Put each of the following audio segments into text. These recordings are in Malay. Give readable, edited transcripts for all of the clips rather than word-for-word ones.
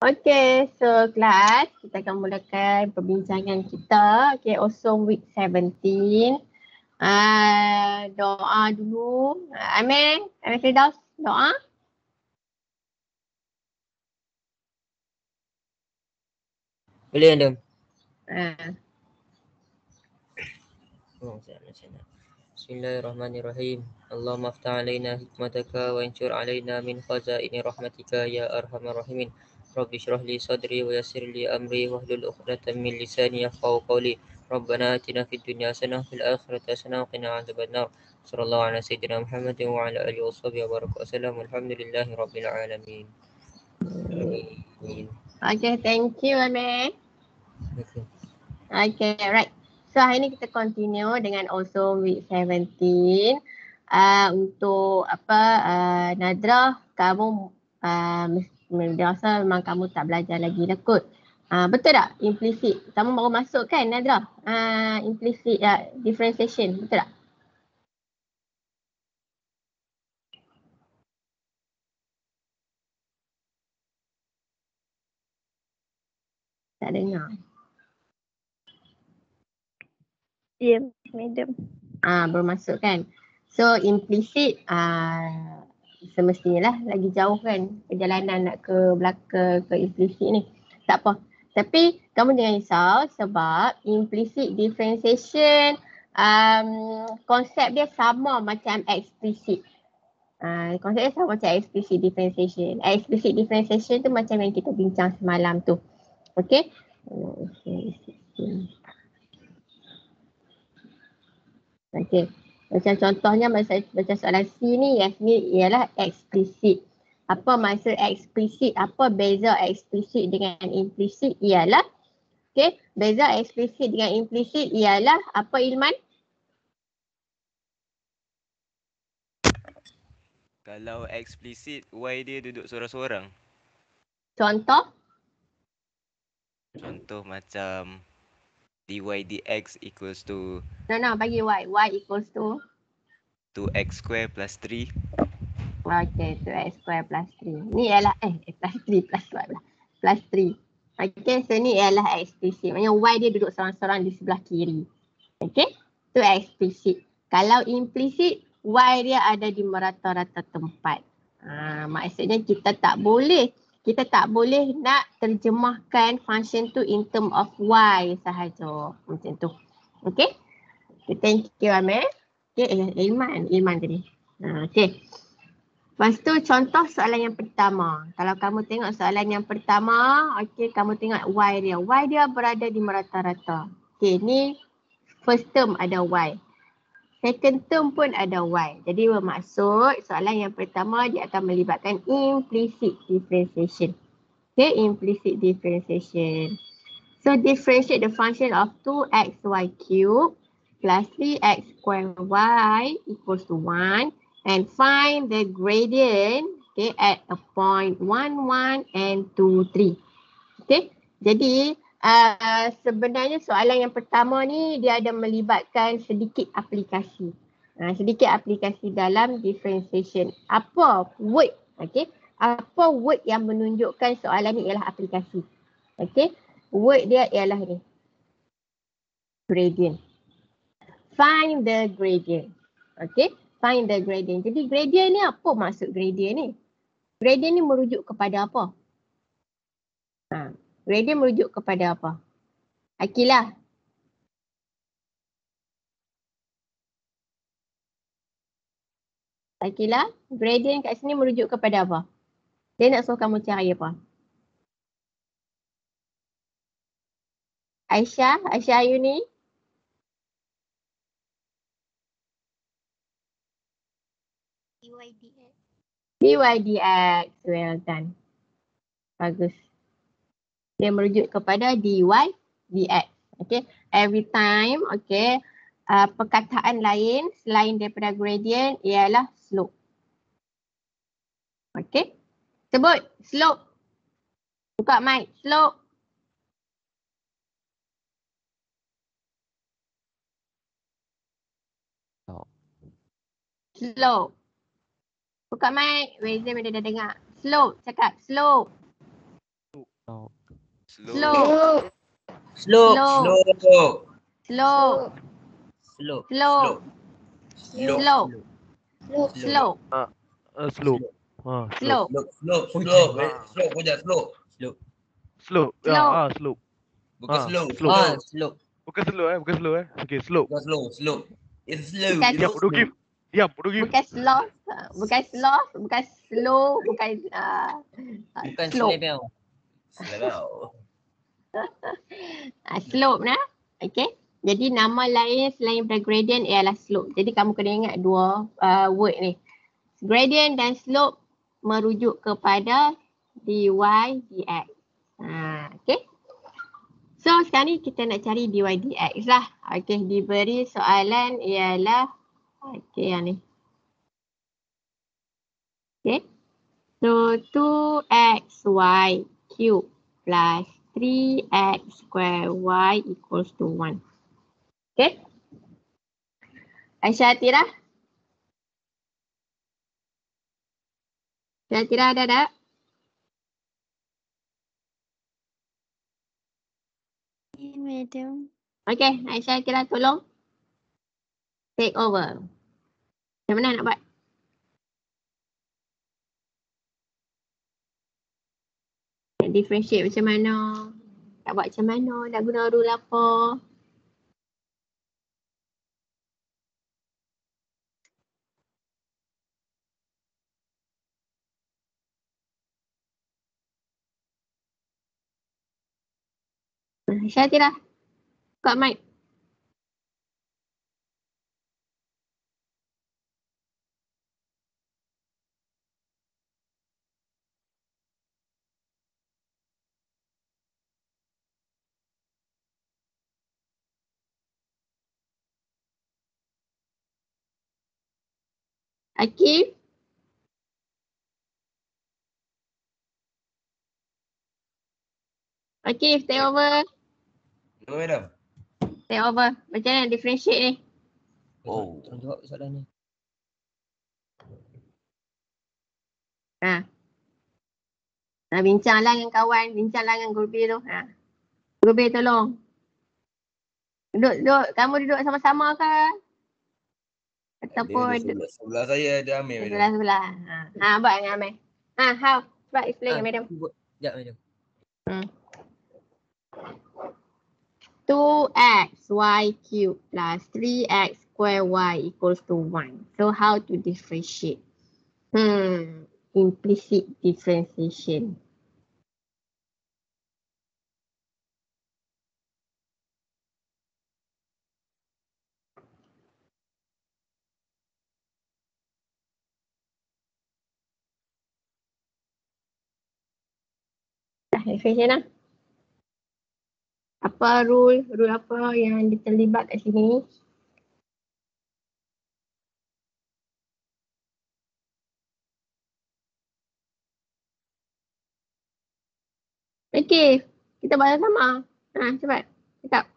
Okay, so kelas, kita akan mulakan perbincangan kita. Okay, Awesome Week 17. Doa dulu. Amir Firdaus, doa. Boleh Adam? Bismillahirrahmanirrahim. Allahumma aftah alaina hikmataka wa anshur alaina min khazaini rahmatika ya arhamar rahimin. Rabbi shrah li sadri wa yassir li amri wahlul 'uqdatam min lisani yafqahu qawli. Rabbana atina fid dunya hasanah wa fil akhirati hasanah wa qina adzabannar. Sallallahu ala sayyidina Muhammadin wa ala alihi washabihi wa baraka wasallam. Alhamdulillahi rabbil alamin. Amin. Okay, thank you Amir. Okay, right. So hari ni kita continue dengan Awesome Week 17. Untuk Nadrah, kamu rasa memang kamu tak belajar lagi lah kot. Betul tak? Implicit. Kamu baru masuk kan Nadrah? Implicit differentiation. Betul tak? Tak dengar. Ya, madam. Baru masuk kan. So implicit semestinya lah lagi jauh kan perjalanan nak ke belakang ke implicit ni. Tak apa. Tapi kamu jangan risau sebab implicit differentiation konsep dia sama macam explicit. Konsep dia sama macam explicit differentiation. Explicit differentiation tu macam yang kita bincang semalam tu. Okay? Okay. Macam contohnya macam soalan C ni, yes ni ialah explicit. Apa maksud explicit? Apa beza explicit dengan implicit? Ialah, okay, beza explicit dengan implicit ialah apa Ilman? Kalau explicit, Y dia duduk seorang-seorang. Contoh? Contoh macam dy dx equals to No, bagi Y. Y equals to? 2x square plus 3. Okay, 2x square plus 3. Ni ialah, plus 3 plus Y pula. Plus 3. Okay, so ni ialah explicit. Maksudnya Y dia duduk seorang-seorang di sebelah kiri. Okay, tu explicit. Kalau implicit, Y dia ada di merata-rata tempat. Maksudnya kita tak boleh nak terjemahkan function tu in term of Y sahaja. Macam tu. Okay. Thank you Amir. Okay, Ilman tadi. Okay. Lepas tu contoh soalan yang pertama. Kalau kamu tengok soalan yang pertama, okay, kamu tengok Y dia. Y dia berada di merata-rata. Okay, ni first term ada Y. Second term pun ada Y. Jadi bermaksud soalan yang pertama dia akan melibatkan implicit differentiation. Okay, implicit differentiation. So differentiate the function of 2xy cubed plus 3x square y equals to 1 and find the gradient, okay, at a point 1, 1 and 2, 3. Okay, jadi sebenarnya soalan yang pertama ni dia ada melibatkan sedikit aplikasi. Sedikit aplikasi dalam differentiation. Apa word, okay? Apa word yang menunjukkan soalan ni ialah aplikasi? Okay, word dia ialah ni. Gradient. Find the gradient. Okay, find the gradient. Jadi gradient ni apa maksud gradient ni? Gradient ni merujuk kepada apa? Gradient merujuk kepada apa? Akilah. Akilah, gradient kat sini merujuk kepada apa? Dia nak suruh kamu cari apa? Aisyah Ayuni? dy dx. Well done. Bagus. Dia merujuk kepada dy dx. Okay. Every time, okay, perkataan lain selain daripada gradient ialah slope. Okay. Sebut slope. Buka mic. Slope. Slope. Buka mic. Wezim dia dah dengar. Slope. Cakap slope. Slope. Slope. Slope. Slope. Slope. Slope. Slope. Slope. Slope. Slope. Slope. Slope. Kujak slope. Slope. Slope. Slope. Slope. Bukan slope. Slope. Slope. Bukan slope. Okay, slope. Bukan slope. It's slope. Bukan Diam, bodoh game. Diam, bodoh game. Bukan slope. Bukan slope. Bukan slow. Bukan Bukan slope. selebel. Slope nah. Okay. Jadi nama lain selain gradient ialah slope. Jadi kamu kena ingat dua word ni. Gradient dan slope merujuk kepada dy dx. Okay. So sekarang ni kita nak cari dy dx lah. Okay, diberi soalan ialah yang ni. Okay. So 2xy cube plus 3x square y equals to 1. Okay. Aisyah Atira. Aisyah Atira ada tak? Ya, madam. Okay, Aisyah Atira tolong. Take over. Macam mana nak buat? Nak differentiate macam mana? Nak buat macam mana? Nak guna rule apa? Aisyah Atira. Buka mic. Akif. Akif, take over. No, madam. Take over. Macam mana differentiate ni? Oh. Tolong jawab soalan ni. Bincanglah dengan kawan. Bincanglah dengan guru B tu. Guru B tolong. Duduk. Kamu duduk sama-sama ke? Ataupun Dia sebelah saya ada Amir, madam. sebelah. Buat dengan Amir. How? Cepat explain dengan madam. Sekejap, madam. 2xy cube plus 3x square y equals to 1. So how to differentiate? Implicit differentiation. Differentiation lah. Apa rule apa yang terlibat kat sini? Okay, kita buat sama. Cepat. Cakap.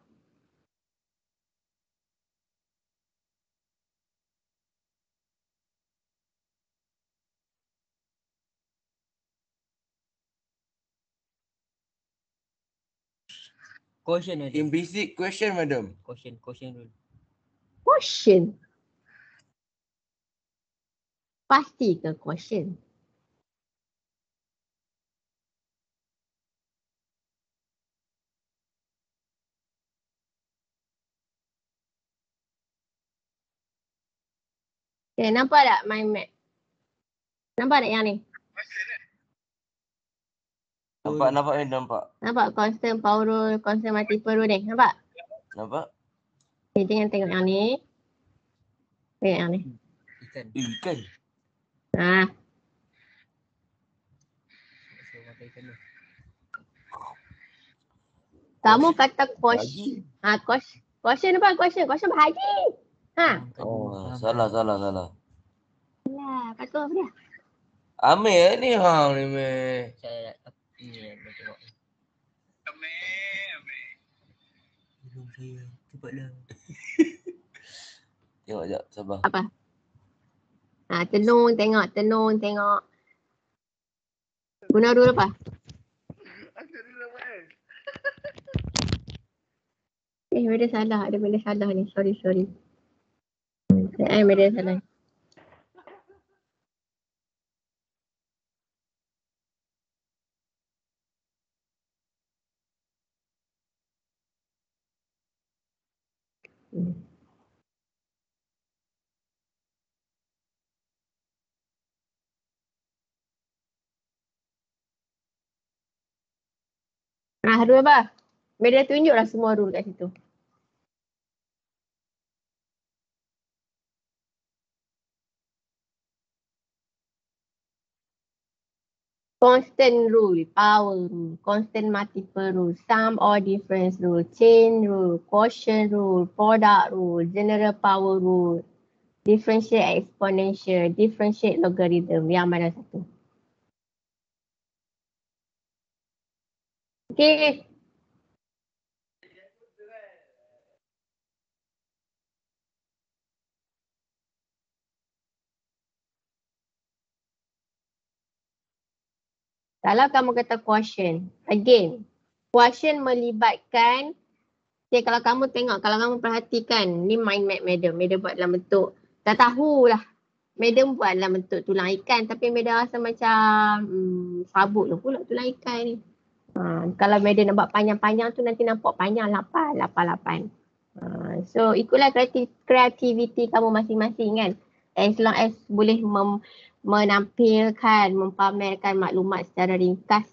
Quotient ada. Implicit question, madam. Quotient rule. Quotient. Pasti ke quotient? Okay, nampak tak mind map? Nampak tak yang ni? Nampak, Nampak constant power rule, constant multiple rule ni? Nampak? Nampak? Okay, jangan tengok yang ni. Tengok yang ni. Ikan. Kamu kata quotient. Quotient apa? Quotient bahagi. Oh, salah. Lah, kata apa dia? Amir ni hang ni, meh. Saya ni nak tengok. Amir. Tolong saya. Cepatlah. Tengok jap, sabar. Apa? Tenung tengok. Guna rule apa? Benda salah. Ada benda salah ni. Sorry. Benda salah. Rule apa? Benda tunjuklah semua rule kat situ. Constant rule, power rule, constant multiple rule, sum or difference rule, chain rule, quotient rule, product rule, general power rule, differentiate exponential, differentiate logarithm. Yang mana satu? Okay. Kalau kamu kata quotient, again, quotient melibatkan, okay, kalau kamu tengok, kalau kamu perhatikan, ni mind map madam buat dalam bentuk, dah tahulah, madam buat dalam bentuk tulang ikan, tapi madam rasa macam sabut tu pula tulang ikan ni. Kalau madam nak buat panjang-panjang tu nanti nampak panjang 8. So ikutlah kreativiti kamu masing-masing kan. As long as boleh menampilkan, mempamerkan maklumat secara ringkas,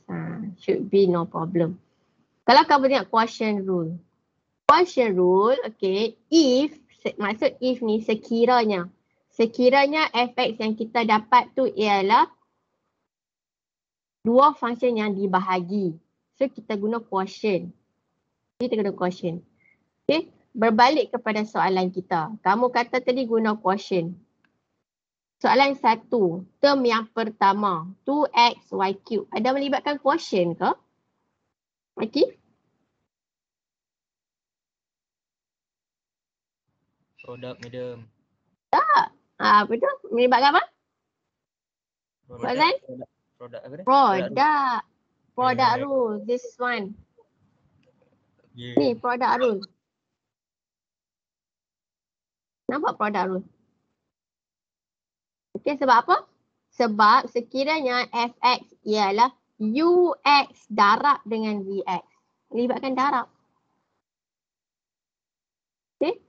should be no problem. Kalau kamu tengok quotient rule. Quotient rule, okay, maksud if ni sekiranya fx yang kita dapat tu ialah dua function yang dibahagi. So kita guna quotient. Okay, berbalik kepada soalan kita. Kamu kata tadi guna quotient. Soalan 1, term yang pertama, 2xy3. Ada melibatkan quotient ke? Okay. Produk, madam. Tak. Betul. Melibatkan apa? Soalan? Produk apa dia? Product rule. This one. Yeah. Ni product rule. Nampak product rule? Okay, sebab apa? Sebab sekiranya fx ialah ux darab dengan vx. Melibatkan darab. Okay.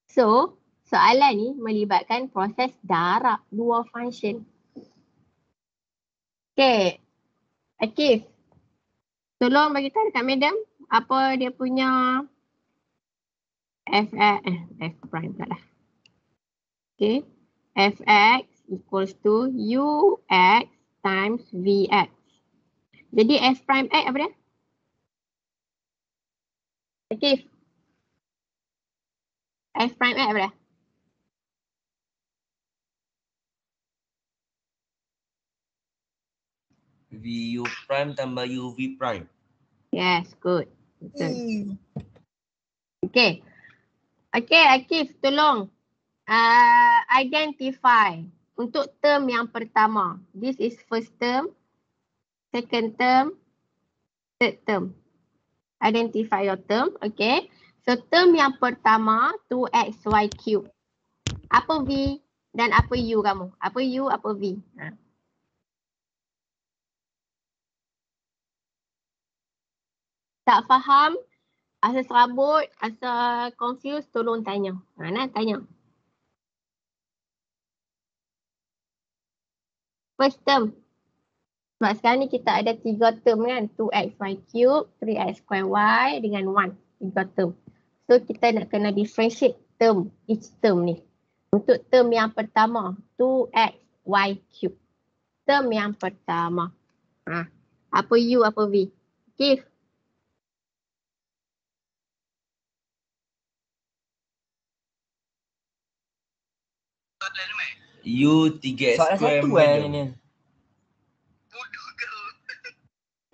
So, soalan ni melibatkan proses darab dua function. Okay. Akif. Tolong bagi tahu dekat madam apa dia punya f prime pula lah. Okay. Fx equals to ux times vx. Jadi f prime x apa dia? Akif. F prime x apa dia? VU prime tambah UV prime. Yes, good. Betul. Okay. Okay, Akif, tolong identify untuk term yang pertama. This is first term, second term, third term. Identify your term, okay. So, term yang pertama, 2xy3. Apa V dan apa U kamu? Apa U, apa V? Tak faham, asa serabut, asa confused, tolong tanya. Nak tanya. First term. Sebab sekarang ni kita ada 3 term kan. 2xy3, 3x2y dengan 1. 3 term. So kita nak kena differentiate term, each term ni. Untuk term yang pertama, 2xy3. Term yang pertama. Apa U, apa V? Give. U 3x Soalan square satu madam. ni.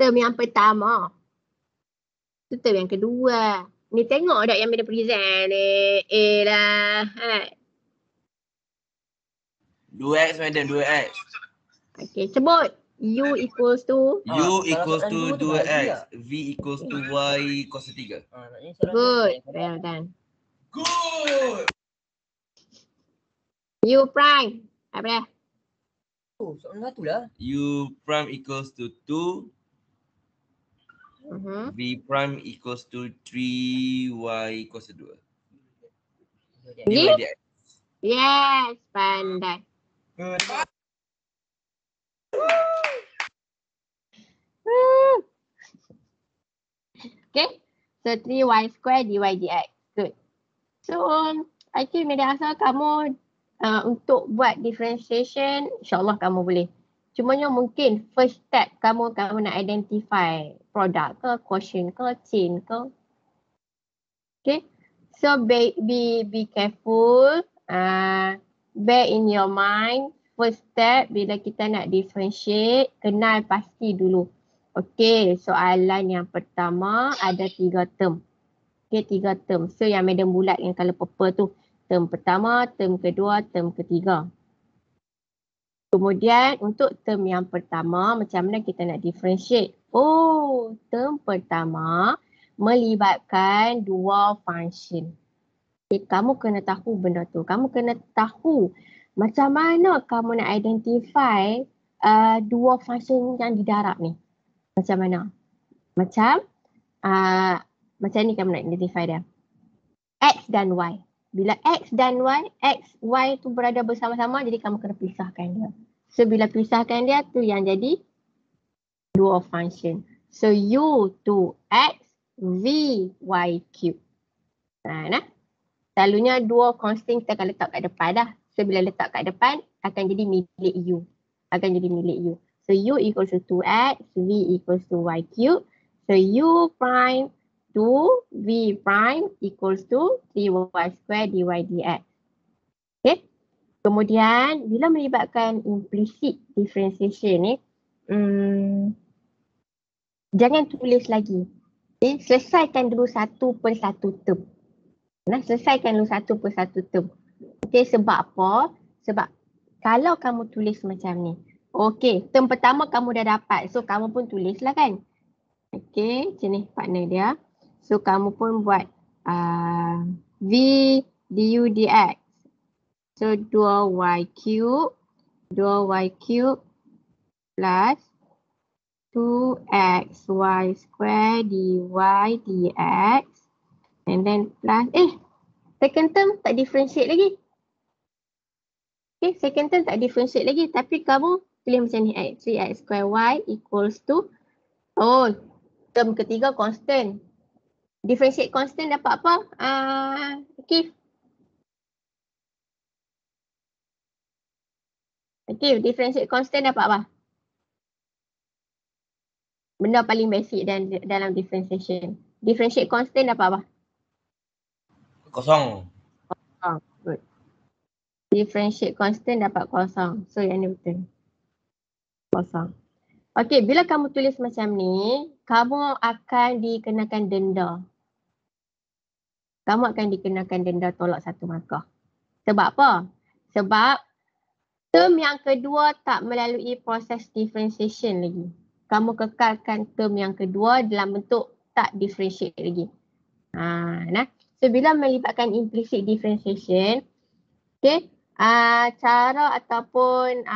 Term yang pertama. Itu term yang kedua. Ni tengok tak yang benda present ni. Lah. 2x madam, 2x. Okay, sebut. U equals to U kalau equals soalan to dua tu 2x. bagi V equals to y kuasa 3. Maknanya soalan good. dua. Well done. Good. U prime. Apa dia? Oh, soalan satu lah. U prime equals to 2. Mhm. V prime equals to 3y kuasa 2. Ni? Dy dx. Yes, pandai. Woo. Okay. So 3y square dy dx. Good. So I think media asal kamu untuk buat differentiation, insyaAllah kamu boleh. Cumanya mungkin first step kamu nak identify produk ke, quotient ke, chain ke. Okay. So be careful. Bear in your mind. First step bila kita nak differentiate, kenal pasti dulu. Okay, soalan yang pertama ada 3 term. Okay, 3 term. So yang madam bulat yang colour purple tu. Term pertama, term kedua, term ketiga. Kemudian untuk term yang pertama, macam mana kita nak differentiate? Oh, term pertama melibatkan 2 function. Okay, kamu kena tahu benda tu. Kamu kena tahu macam mana kamu nak identify 2 function yang di darab ni. Macam mana? Macam ni kamu nak identify dia. X dan Y. Bila X dan Y, X, Y tu berada bersama-sama, jadi kamu kena pisahkan dia. So bila pisahkan dia tu yang jadi 2 function. So U to X, V, Y cube. Nah. Selalunya 2 constant kita akan letak kat depan dah. So bila letak kat depan, akan jadi milik U. So U equals to 2X, V equals to Y cube. So U prime to V prime equals to 3Y square dy dx. Okay. Kemudian bila melibatkan implicit differentiation ni, jangan tulis lagi. Okay. Selesaikan dulu satu per satu term. Selesaikan dulu satu per satu term. Okay, sebab apa? Sebab kalau kamu tulis macam ni, okay, term pertama kamu dah dapat. So kamu pun tulislah kan. Okay, macam ni partner dia. So kamu pun buat V du dx. So 2y cube plus 2xy square dy dx. And then plus, second term tak differentiate lagi. Okay, second term tak differentiate lagi. Tapi kamu pilih macam ni, 3x square y equals to, term ketiga constant. Differentiate constant dapat apa? Okay, differentiate constant dapat apa? Benda paling basic dalam differentiation. Differentiate constant dapat apa? Kosong. Good. Differentiate constant dapat kosong. So yang ni betul. Kosong. Okay, bila kamu tulis macam ni, kamu akan dikenakan denda. Kamu akan dikenakan denda tolak 1 markah. Sebab apa? Sebab term yang kedua tak melalui proses differentiation lagi. Kamu kekalkan term yang kedua dalam bentuk tak differentiate lagi. So bila melibatkan implicit differentiation, okay, cara ataupun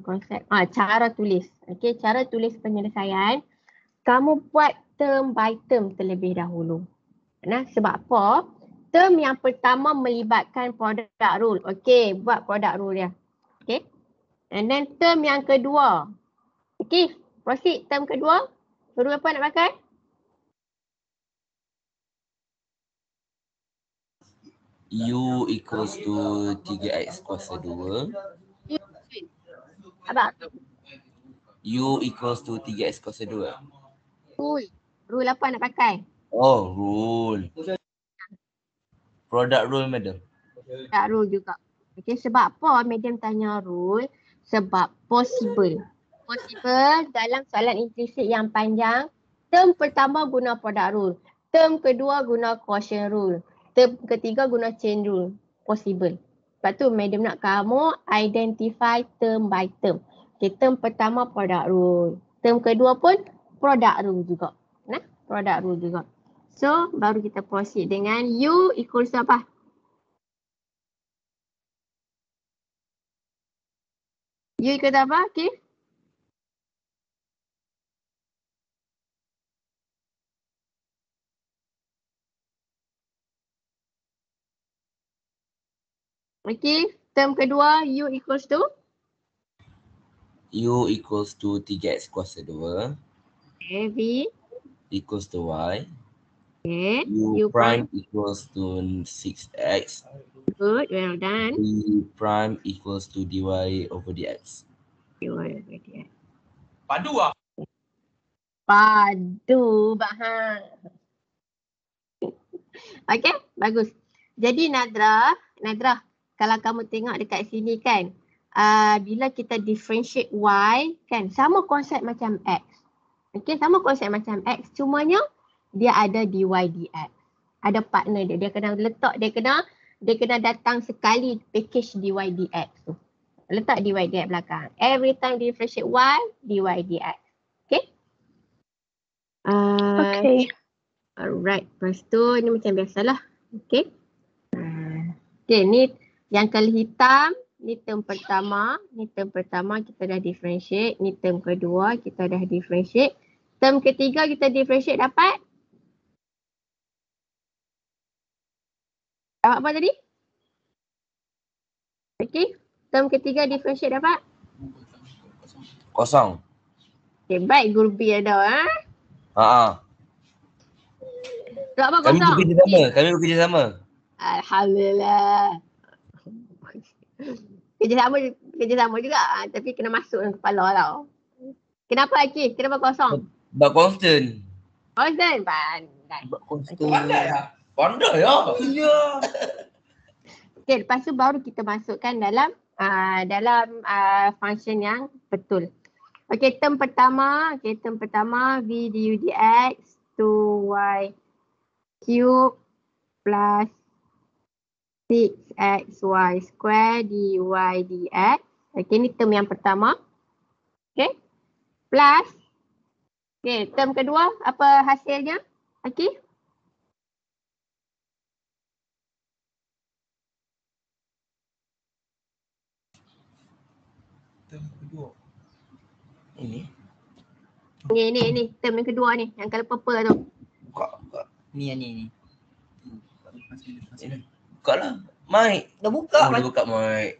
konsep, cara tulis. Okay, cara tulis penyelesaian, kamu buat term by term terlebih dahulu. Sebab apa? Term yang pertama melibatkan product rule. Okay, buat product rule dia. Okay. And then term yang kedua. Okay, proceed term kedua. Rule apa nak pakai? U equals to 3x kuasa 2. Abang, U equals to 3x kuasa 2. rule. Rule apa nak pakai? Oh, rule. Product rule, madam. Tak rule juga. Okay, sebab apa madam tanya rule? Sebab possible. Possible dalam soalan implicit yang panjang, term pertama guna product rule. Term kedua guna quotient rule. Term ketiga guna chain rule. Possible. Sebab tu madam nak kamu identify term by term. Okay, term pertama product rule. Term kedua pun product rule juga. Nah, product rule juga. So, baru kita proceed dengan U equals apa? U equals apa? Okay. Okay, term kedua U equals to? U equals to 3x kuasa 2 Okay, V. equals to Y. Okay, U prime equals to 6x. Good, well done. D prime equals to dy over dx. Padu ah. Padu, bahang. Okay, bagus. Jadi Nadra, kalau kamu tengok dekat sini kan, bila kita differentiate Y kan, sama konsep macam X. Okay, sama konsep macam X, cumanya dia ada dy dx. Ada partner dia, dia kena letak, dia kena datang sekali package dy dx tu. Letak dy dx belakang. Every time differentiate Y, dy dx. Okay? Okay. Alright, lepas tu ni macam biasalah. Okay. Okay, ni yang color hitam, ni term pertama. Ni term pertama kita dah differentiate. Ni term kedua kita dah differentiate. Term ketiga kita differentiate dapat? Dapat apa tadi? Okay, term ketiga differentiate dapat? Kosong. Okay, baik guru B ada Sebab apa Kami kosong? bekerjasama. Alhamdulillah. Kerjasama juga tapi kena masuk dalam kepala tau. Kenapa Akif? Kenapa kosong? But constant. Constant? Pandai. But constant. Pandai ah. Pandai ah. Ya. Okay, lepas tu baru kita masukkan dalam function yang betul. Okay, term pertama V du dx 2y cube plus 6xy square dy dx. Okay, ni term yang pertama. Okay, plus. Okay, term kedua apa hasilnya? Okay. Ini. Ni term yang kedua ni, yang color purple tu. Buka. Ni yang ni. Buka lah. Mic. Dah buka. Dah buka mic.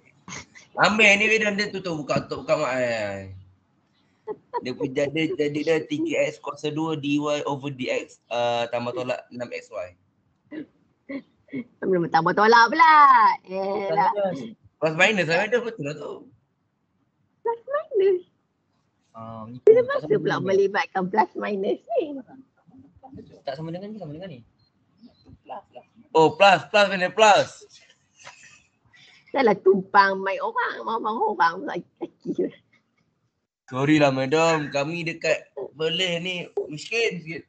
Ambil ni dia tutup buka mic. Dia jadi dah 3x kuasa 2 dy over dx tambah tolak 6xy. Belum tambah tolak pula. Elah. Plus minus betul lah tu. Plus minus. Ni Kenapa pula melibatkan plus minus ni? tak sama dengan ni. Oh plus plus. Dahlah tumpang mic orang, orang pula kaki. Sorry lah madam, kami dekat Perlis ni miskin sikit.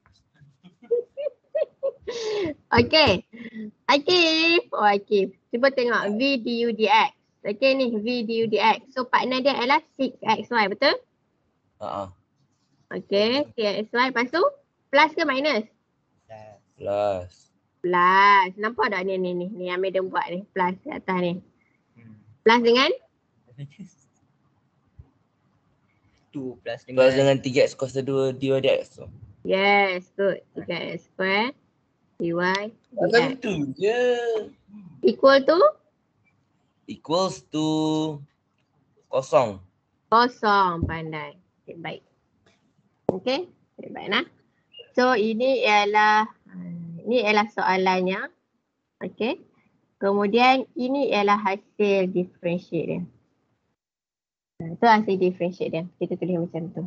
Okay. Akif. Cuba tengok V du dx. Okay ni V du dx. So partner dia adalah 6xy, betul? Okay, 6xy. Lepas tu plus ke minus? Plus. Plus. Nampak tak ni yang madam buat ni? Plus kat atas ni. Plus dengan? 2 plus dengan 3x kuasa 2 dy dx tu. Yes, good. 3x square dy Takkan dx. tu je. Equals to? Kosong. Kosong, pandai. Okay, baik. Okay, baik nah. So ini ialah soalannya. Okay. Kemudian ini ialah hasil differentiate dia. Itu hasil differentiate dia. Kita tulis macam tu.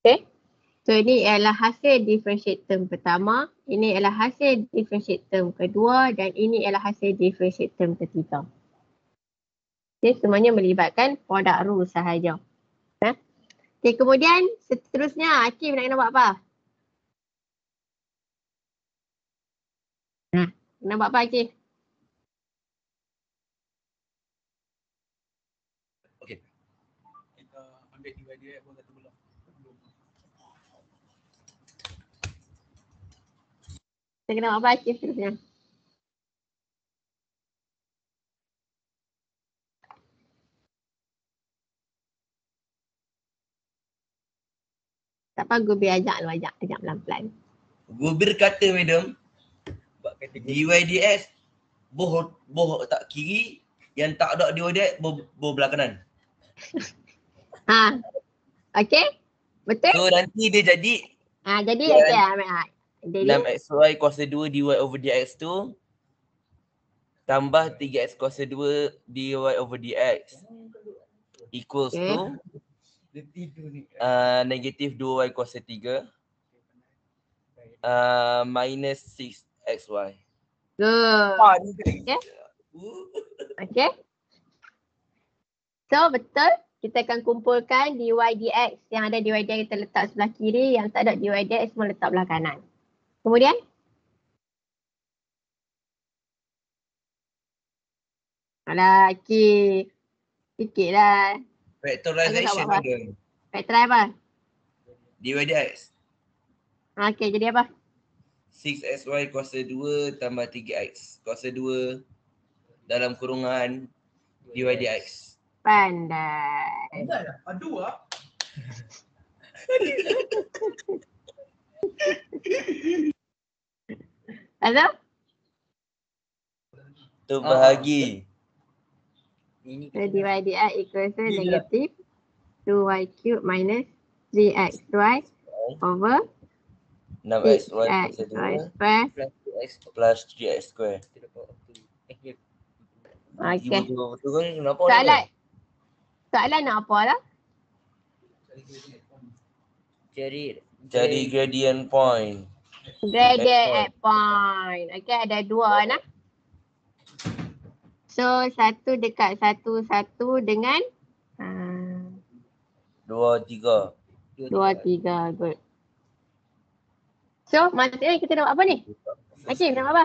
Okay. So ini ialah hasil differentiate term pertama. Ini ialah hasil differentiate term kedua. Dan ini ialah hasil differentiate term ketiga. Okay, semuanya melibatkan product rule sahaja. Okay, kemudian seterusnya Akif nak kena buat apa? Nak buat apa Akif? Okey. Kita Kita kena buat baca seterusnya. Tak apa, gue biar ajak lu, ajak pelan-pelan. Gubir kata madam, dy dx boh tak kiri, yang tak ada dy dx boh belah kanan. Ha. Okey? Betul? So nanti dia jadi Jadi Ya. okey Ahmad. Jadi 6xy kuasa 2 dy over dx tu tambah 3x kuasa 2 dy over dx equals to negatif 2y kuasa 3 minus 6xy. good. Okay. Okey. So betul, kita akan kumpulkan dy dx. Yang ada dy dx kita letak sebelah kiri, yang tak ada dy dx semua letak belah kanan. Kemudian alah, sikit lah. Factorization Aku tak buat madam. Factor apa? Dy dx Okey, jadi apa? 6xy kuasa 2 tambah 3x kuasa 2 dalam kurungan dy dx. Pandai. Aduh ah. Ada? Tu bahagi. Ini So dy dx equals to negatif 2y cube minus 3xy over 6xy 6xy kuasa 2 square. plus 2x plus 3x square. to the power of 2. Ya. Okey. Betul kan? Kenapa Soalan nak apa lah? Cari gradient point. Gradient at point. Okey, ada dua nah. So, satu dekat satu dengan 2, 3. 2, 3. Good. So, maksudnya kita nak buat apa ni? Okey, nak buat apa?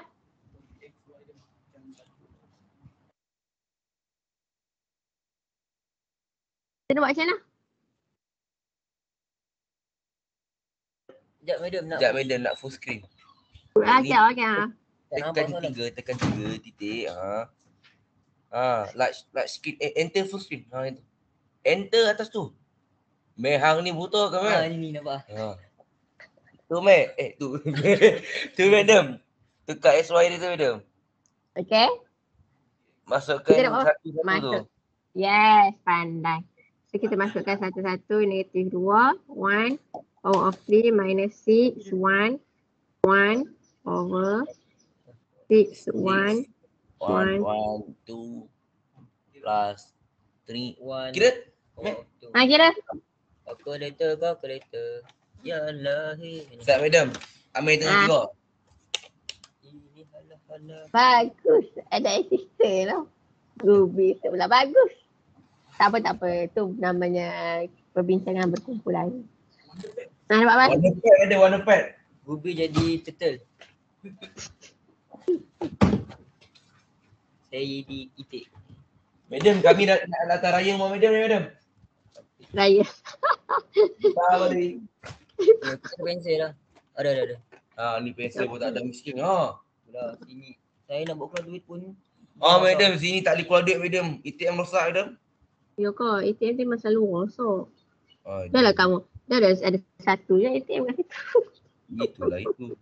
Kita nak buat macam mana? Sekejap madam nak. Sekejap madam nak full screen. Okey, okey. Tekan 3 titik. Large screen. Enter full screen. Enter. Enter atas tu. Mehang ni buta ke Ha meh? ni nampak. Tu meh. Tu. Tu madam. Tekan XY dia tu madam. Okey. Masukkan Kita nak buat satu tu. Masuk. Yes, pandai. So, kita masukkan satu-satu, negatif 2, 1, power of 3 minus 6, 1, 1 over 6, 1, 1, 2 plus 3. 1. Kira? Kira? Calculator. Ya Allah. Sekejap madam. Ambil tengah juga. Ini halah. Bagus. Ada assistant lah. Ruby sebelah bagus. Tak apa. Tu namanya perbincangan berkumpulan. Nampak apa? Warna pad. Ruby jadi turtle. Saya jadi itik. Madam, kami nak latar raya rumah madam ni madam. Raya. Tak balik. Kita pensel lah. Ada. Ni pensel pun tak ada miskin. Lah, Sini. Saya nak buat keluar duit pun. Madam, sini tak boleh keluar duit madam. ATM rosak madam. Ya kau, ATM dia masa luar so. Dah lah kamu. Dah ada satu je ATM kat situ. Itulah itu.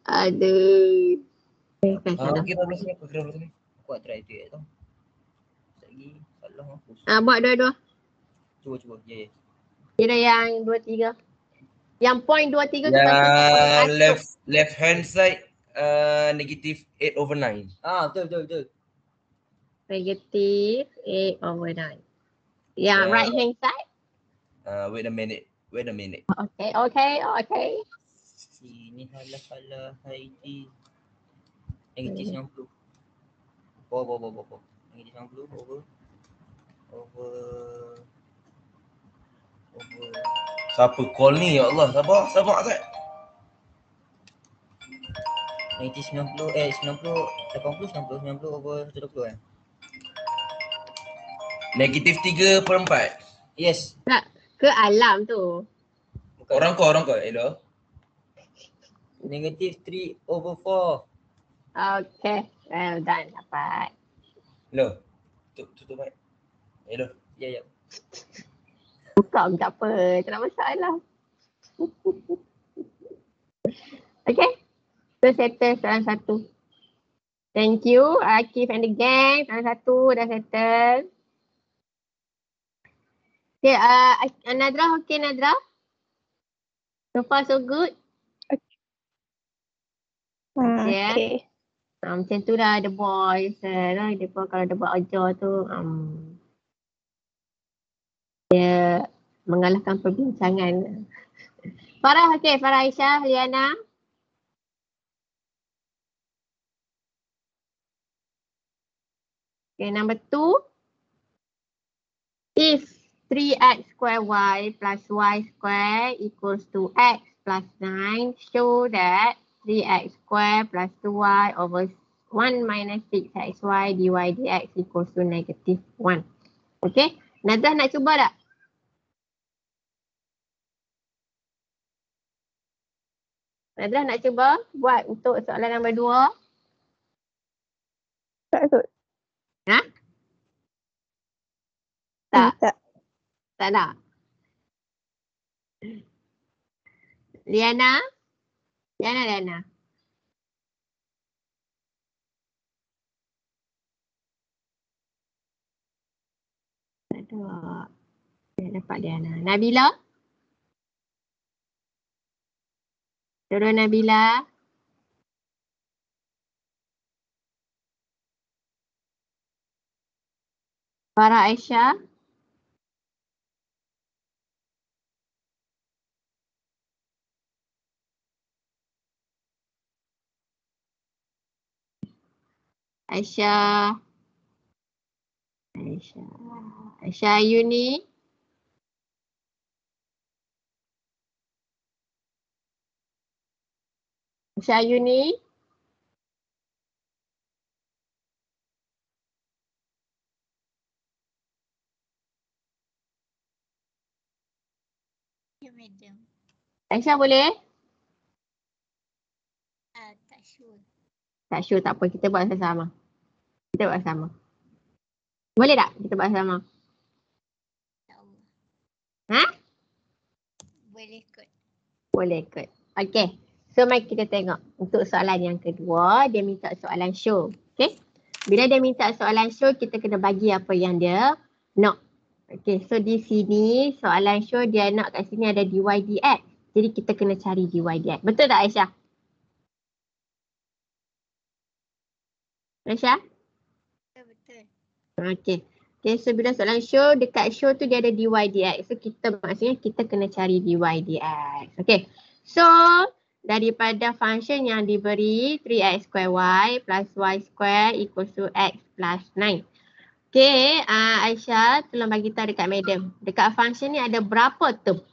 Aduh. Kira belah sini. Aku nak try tu tau. Lagi salah hapus. Buat dua-dua. Cuba. Ya. Kira yang 2, 3. Yang point 2, 3 tu Yang left hand side negative 8 over 9. Betul. Negative 8 over 9. Yang right hand side. Wait a minute. Okay. Sini halah Haiti. Negatif 90. Bawa. Negatif 90 over. Siapa call ni ya Allah? Sabar Azad. Negatif 90 over 120 Negatif 3/4. Yes. Ke alam tu. Bukan. Orang kau, hello. Negative 3/4. Okay. Well done. Dapat. Hello. Tutup mic. Hello. Ya. Buka pun tak apa. Tak ada masalah. Okay. So settle soalan 1. Thank you Akif and the gang. Soalan 1 dah settle. Okay, Nadra, okay Nadra? So far so good? Yeah. Okay. Macam tu lah the boys. Mereka kalau dia buat ajar tu dia mengalahkan perbincangan. Farah, okay. Farah Aisyah, Liana. Okay, number 2. If 3x square y plus y square equals to x plus 9, show that 3x square plus 2y over 1 minus 6xy dy dx equals to negative 1. Okay, Nazah nak cuba tak? Nazah nak cuba buat untuk soalan nombor 2? Tak kot. Ha? Tak? Tak. Tak nak? Liana? Liana. Tak ada. Saya dapat Liana. Nabila? Dora Nabila? Farah Aisyah? Aisyah Ayuni. Aisyah Ayuni. Ya, madam. Aisyah boleh? Tak sure. Tak sure, tak apa. Kita buat sama. Boleh tak kita buat sama? Tahu. Ha? Boleh kot. Boleh kot. Okay. So, mari kita tengok. Untuk soalan yang kedua, dia minta soalan show. Okay. Bila dia minta soalan show, kita kena bagi apa yang dia nak. Okay. So, di sini soalan show dia nak kat sini ada dy dx. Jadi, kita kena cari dy dx. Betul tak Aisyah? Aisyah? Betul. Okay. Okay, so bila soalan show, dekat show tu dia ada dy dx. So maksudnya kita kena cari dy dx. Okay. So daripada function yang diberi 3x square y plus y square equals to x plus 9. Okay, Aisyah tolong bagi tahu dekat madam. Dekat function ni ada berapa term?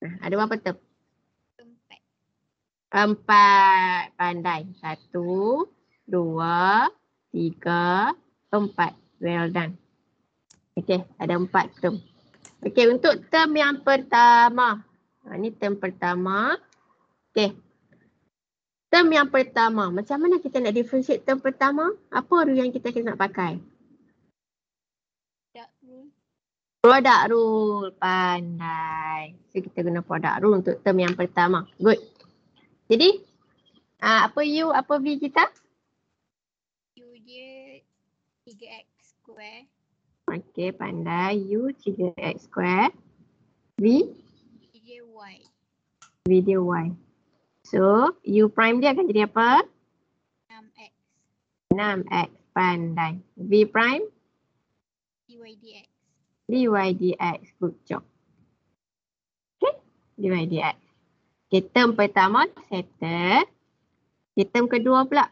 Ada berapa term? 4. Pandai. 1, 2, 3, 4. Well done. Okay, ada 4 term. Okay, untuk term yang pertama. Ini term pertama. Okay. Term yang pertama. Macam mana kita nak differentiate term pertama? Apa rule yang kita nak pakai? Product rule. Pandai. So, kita guna product rule untuk term yang pertama. Good. Jadi, apa U, apa V kita? U dia 3x square. Okay, pandai. U 3x square. V? Dia y. V dia Y. So, U prime dia akan jadi apa? 6x. 6x. Pandai. V prime? Dy dx. Dy dx. Good job. Okay. Dy dx. Okay, term pertama settle. Okay, term kedua pula.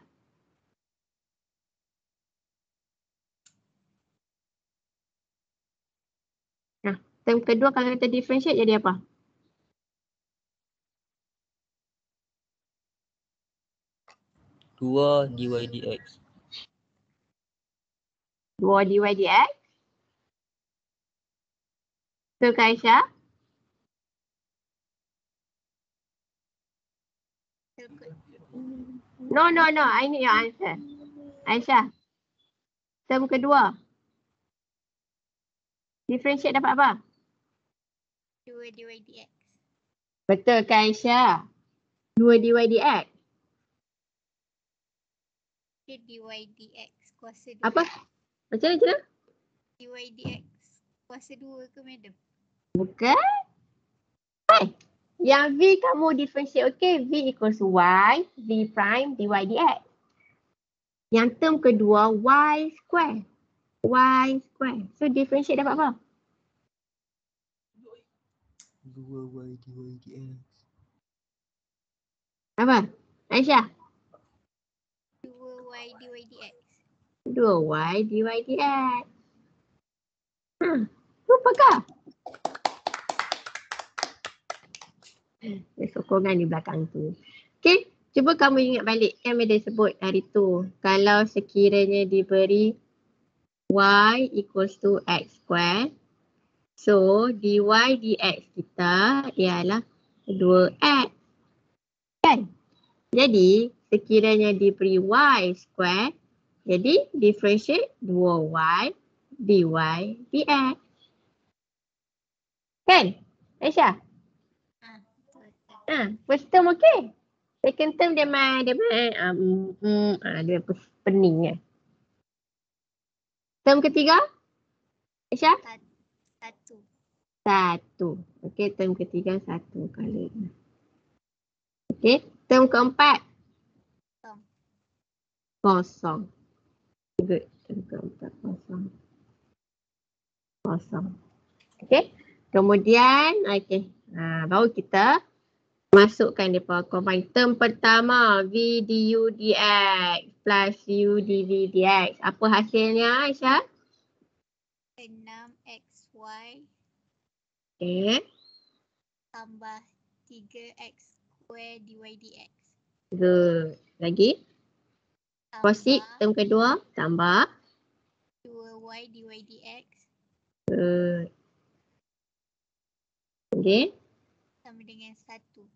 Nah, term kedua kalau kita differentiate jadi apa? Dua dy dx. 2 dy dx. Betul ke Aisyah? Betul kot. No. I need your answer. Aisyah. Term kedua. Differentiate dapat apa? 2 dy dx. Betul ke Aisyah? 2 dy dx. Dia dy dx kuasa 2. Apa? Macam mana? Dy dx kuasa 2 ke madam? Bukan. Yang V kamu differentiate, okay? V equals Y, V prime, dy dx. Yang term kedua, Y square. Y square. So differentiate dapat apa? 2y dy dx. Apa? Aisyah? 2y dy dx. 2Y dy dx. Lupakah? Ada sokongan di belakang tu. Okay, cuba kamu ingat balik. Kan Meda sebut hari tu. Kalau sekiranya diberi Y equals to X square. So, dy dx kita ialah 2X. Kan? Jadi, sekiranya diberi Y square. Jadi, differentiate 2Y dy dx. Kan? Aisyah? First term okey. Second term dia pening kan. Term ketiga? Aisyah? 1. Okey, term ketiga 1 kali. Okey, term keempat? Kosong. Good. Term keempat kosong. Okey. Kemudian, okey. Baru kita masukkan dia combine. Term pertama, V du dx plus U dv dx. Apa hasilnya, Aisyah? 6xy Okay. tambah 3x square dy dx. Good. Lagi? Proceed. Term kedua, tambah. 2y dy dx Good. Okay. sama dengan 1.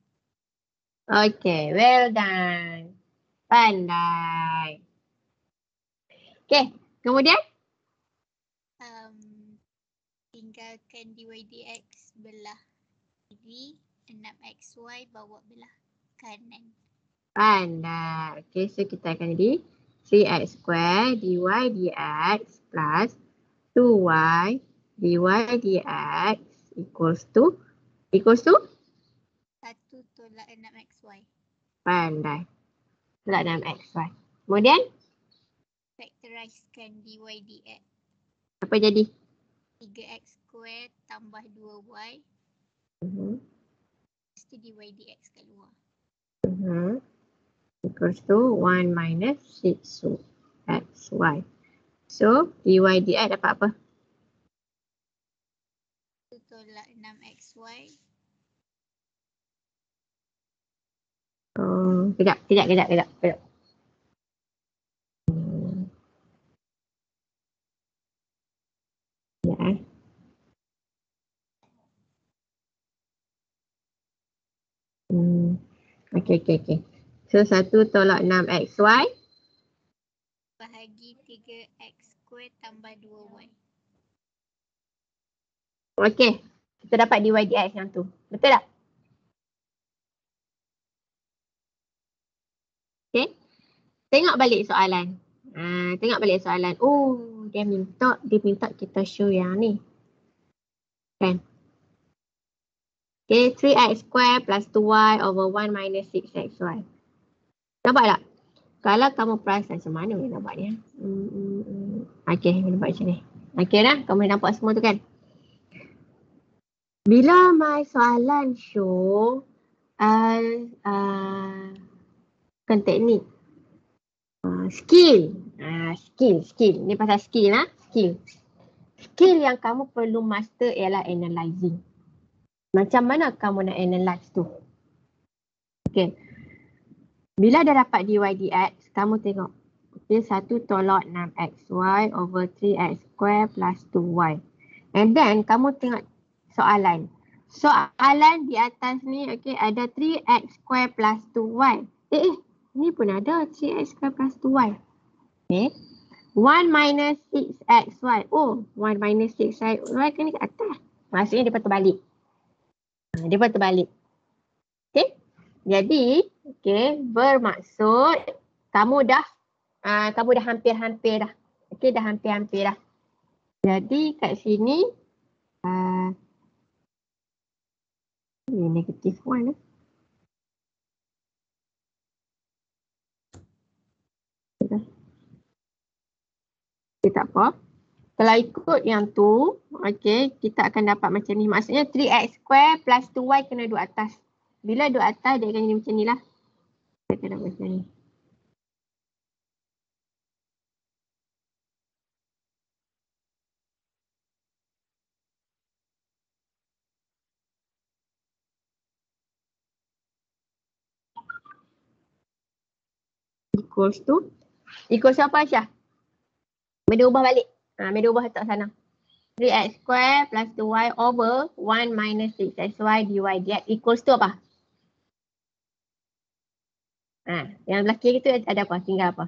Okay, well done. Pandai. Okay, kemudian? Tinggalkan dy dx belah kiri, 6xy bawa belah kanan. Pandai. Okay, so kita akan jadi 3x square dy dx plus 2y dy dx equals to 1 tolak 6xy. pandai. Tolak 6xy. Kemudian, Factorizekan dy dx. apa jadi? 3x square tambah 2y. Mesti dy dx kat luar. Equals to 1 minus 6xy. So, dy dx dapat apa? 1 tolak 6xy. Kejap. Okay. So, 1 tolak 6xy. Bahagi 3x square tambah 2y. Okay. Kita dapat dy dx yang tu. Betul tak? Okay. Tengok balik soalan. Oh, dia minta kita show yang ni. Kan? Okay, 3x square plus 2y over 1 minus 6xy. Nampak tak? Kalau kamu perasan macam mana boleh nampak ni? Okay, boleh nampak macam ni. Okay dah, kamu boleh nampak semua tu kan? Bila my soalan show bukan teknik. Skill. Skill. Ni pasal skill lah. Skill yang kamu perlu master ialah analyzing. Macam mana kamu nak analyze tu? Okay. Bila dah dapat dy dx, kamu tengok. Okay, 1 tolak 6xy over 3x square plus 2y. And then, kamu tengok soalan. Soalan di atas ni, okay, ada 3x square plus 2y. Ni pun ada 3x square plus 2y. Okay. 1 minus 6xy. Oh, 1 minus 6xy kan ni kat atas. Maksudnya dia patut balik. Dia patut balik. Okay. Jadi, okay, bermaksud kamu dah hampir-hampir dah. Okay, dah hampir-hampir dah. Jadi kat sini ni negative 1 Okay, tak apa. Kalau ikut yang tu, okay, kita akan dapat macam ni. Maksudnya 3x square plus 2y kena duduk atas. Bila duduk atas, dia akan jadi macam ni lah. Dia akan dapat macam ni. Equals apa Aisyah? Benda ubah balik. Benda ubah letak sana. 3x square plus 2y over 1 minus 6xy dy dx equals to apa? Yang belah kiri tu ada apa? Tinggal apa?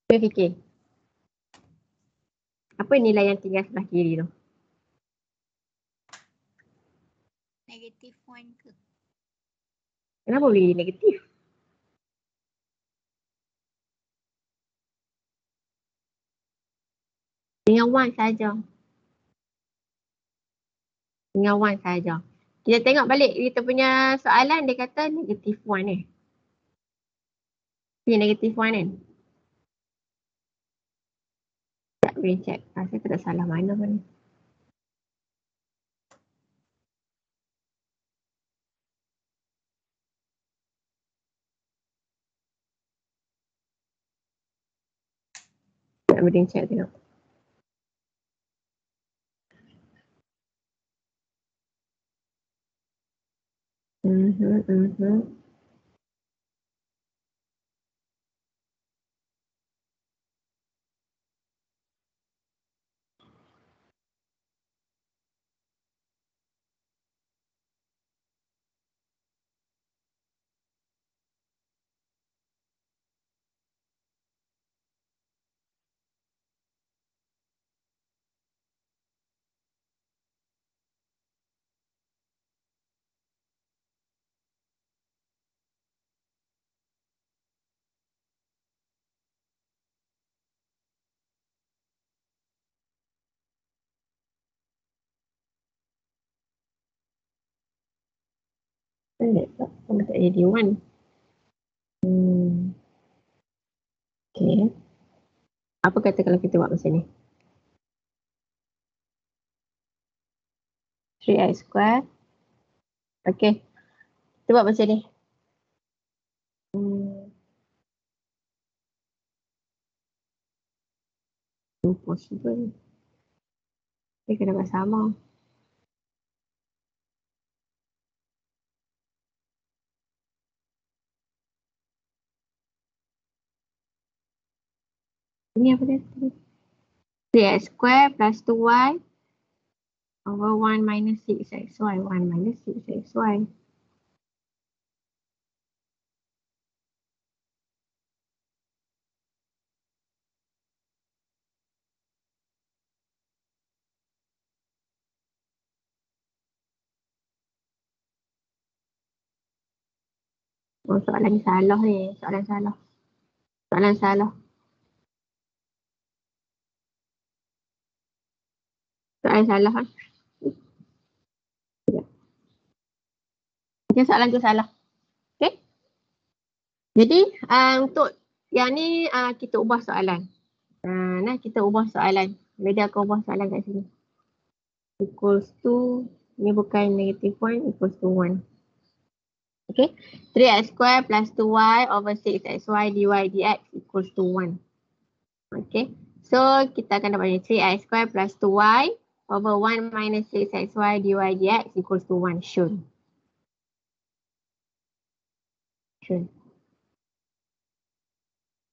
Cuba fikir. Apa nilai yang tinggal sebelah kiri tu? Negative 1 ke? Kenapa boleh negatif? Dengan 1 saja. Dengan 1 saja. Kita tengok balik kita punya soalan, dia kata negative 1 ni. Ni negative 1 kan? Tak boleh check. Saya tak salah mana pun ni. Tak boleh check tengok. Sama tak jadi 1. Okay. Apa kata kalau kita buat macam ni? 3x square. Okay. Kita buat macam ni. Impossible. Dia kena buat sama. Ini apa dia? 3x square plus 2y over 1 minus 6xy. 1 minus 6xy. Oh, soalan ni salah ni. Soalan salah. Soalan salah. Soalan salah kan? Macam soalan tu salah. Okay? Jadi, untuk yang ni kita ubah soalan. Nah, kita ubah soalan. Bila aku ubah soalan kat sini. Equals to, ni bukan negative 1, equals to 1. Okay. 3x square plus 2y over 6xy dy dx equals to 1. Okay. So, kita akan dapat ni 3x square plus 2y over 1 minus 6xy dy dx equals to 1. Shown.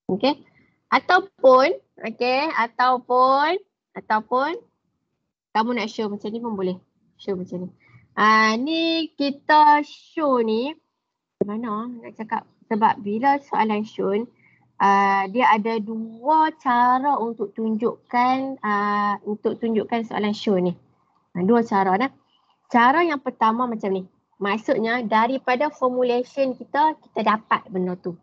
Okay. Ataupun ataupun kamu nak show macam ni pun boleh. Show macam ni. Ni kita show ni mana nak cakap, sebab bila soalan show dia ada dua cara untuk tunjukkan soalan show ni. Dua cara dah. Cara yang pertama macam ni. Maksudnya daripada formulation kita dapat benda tu.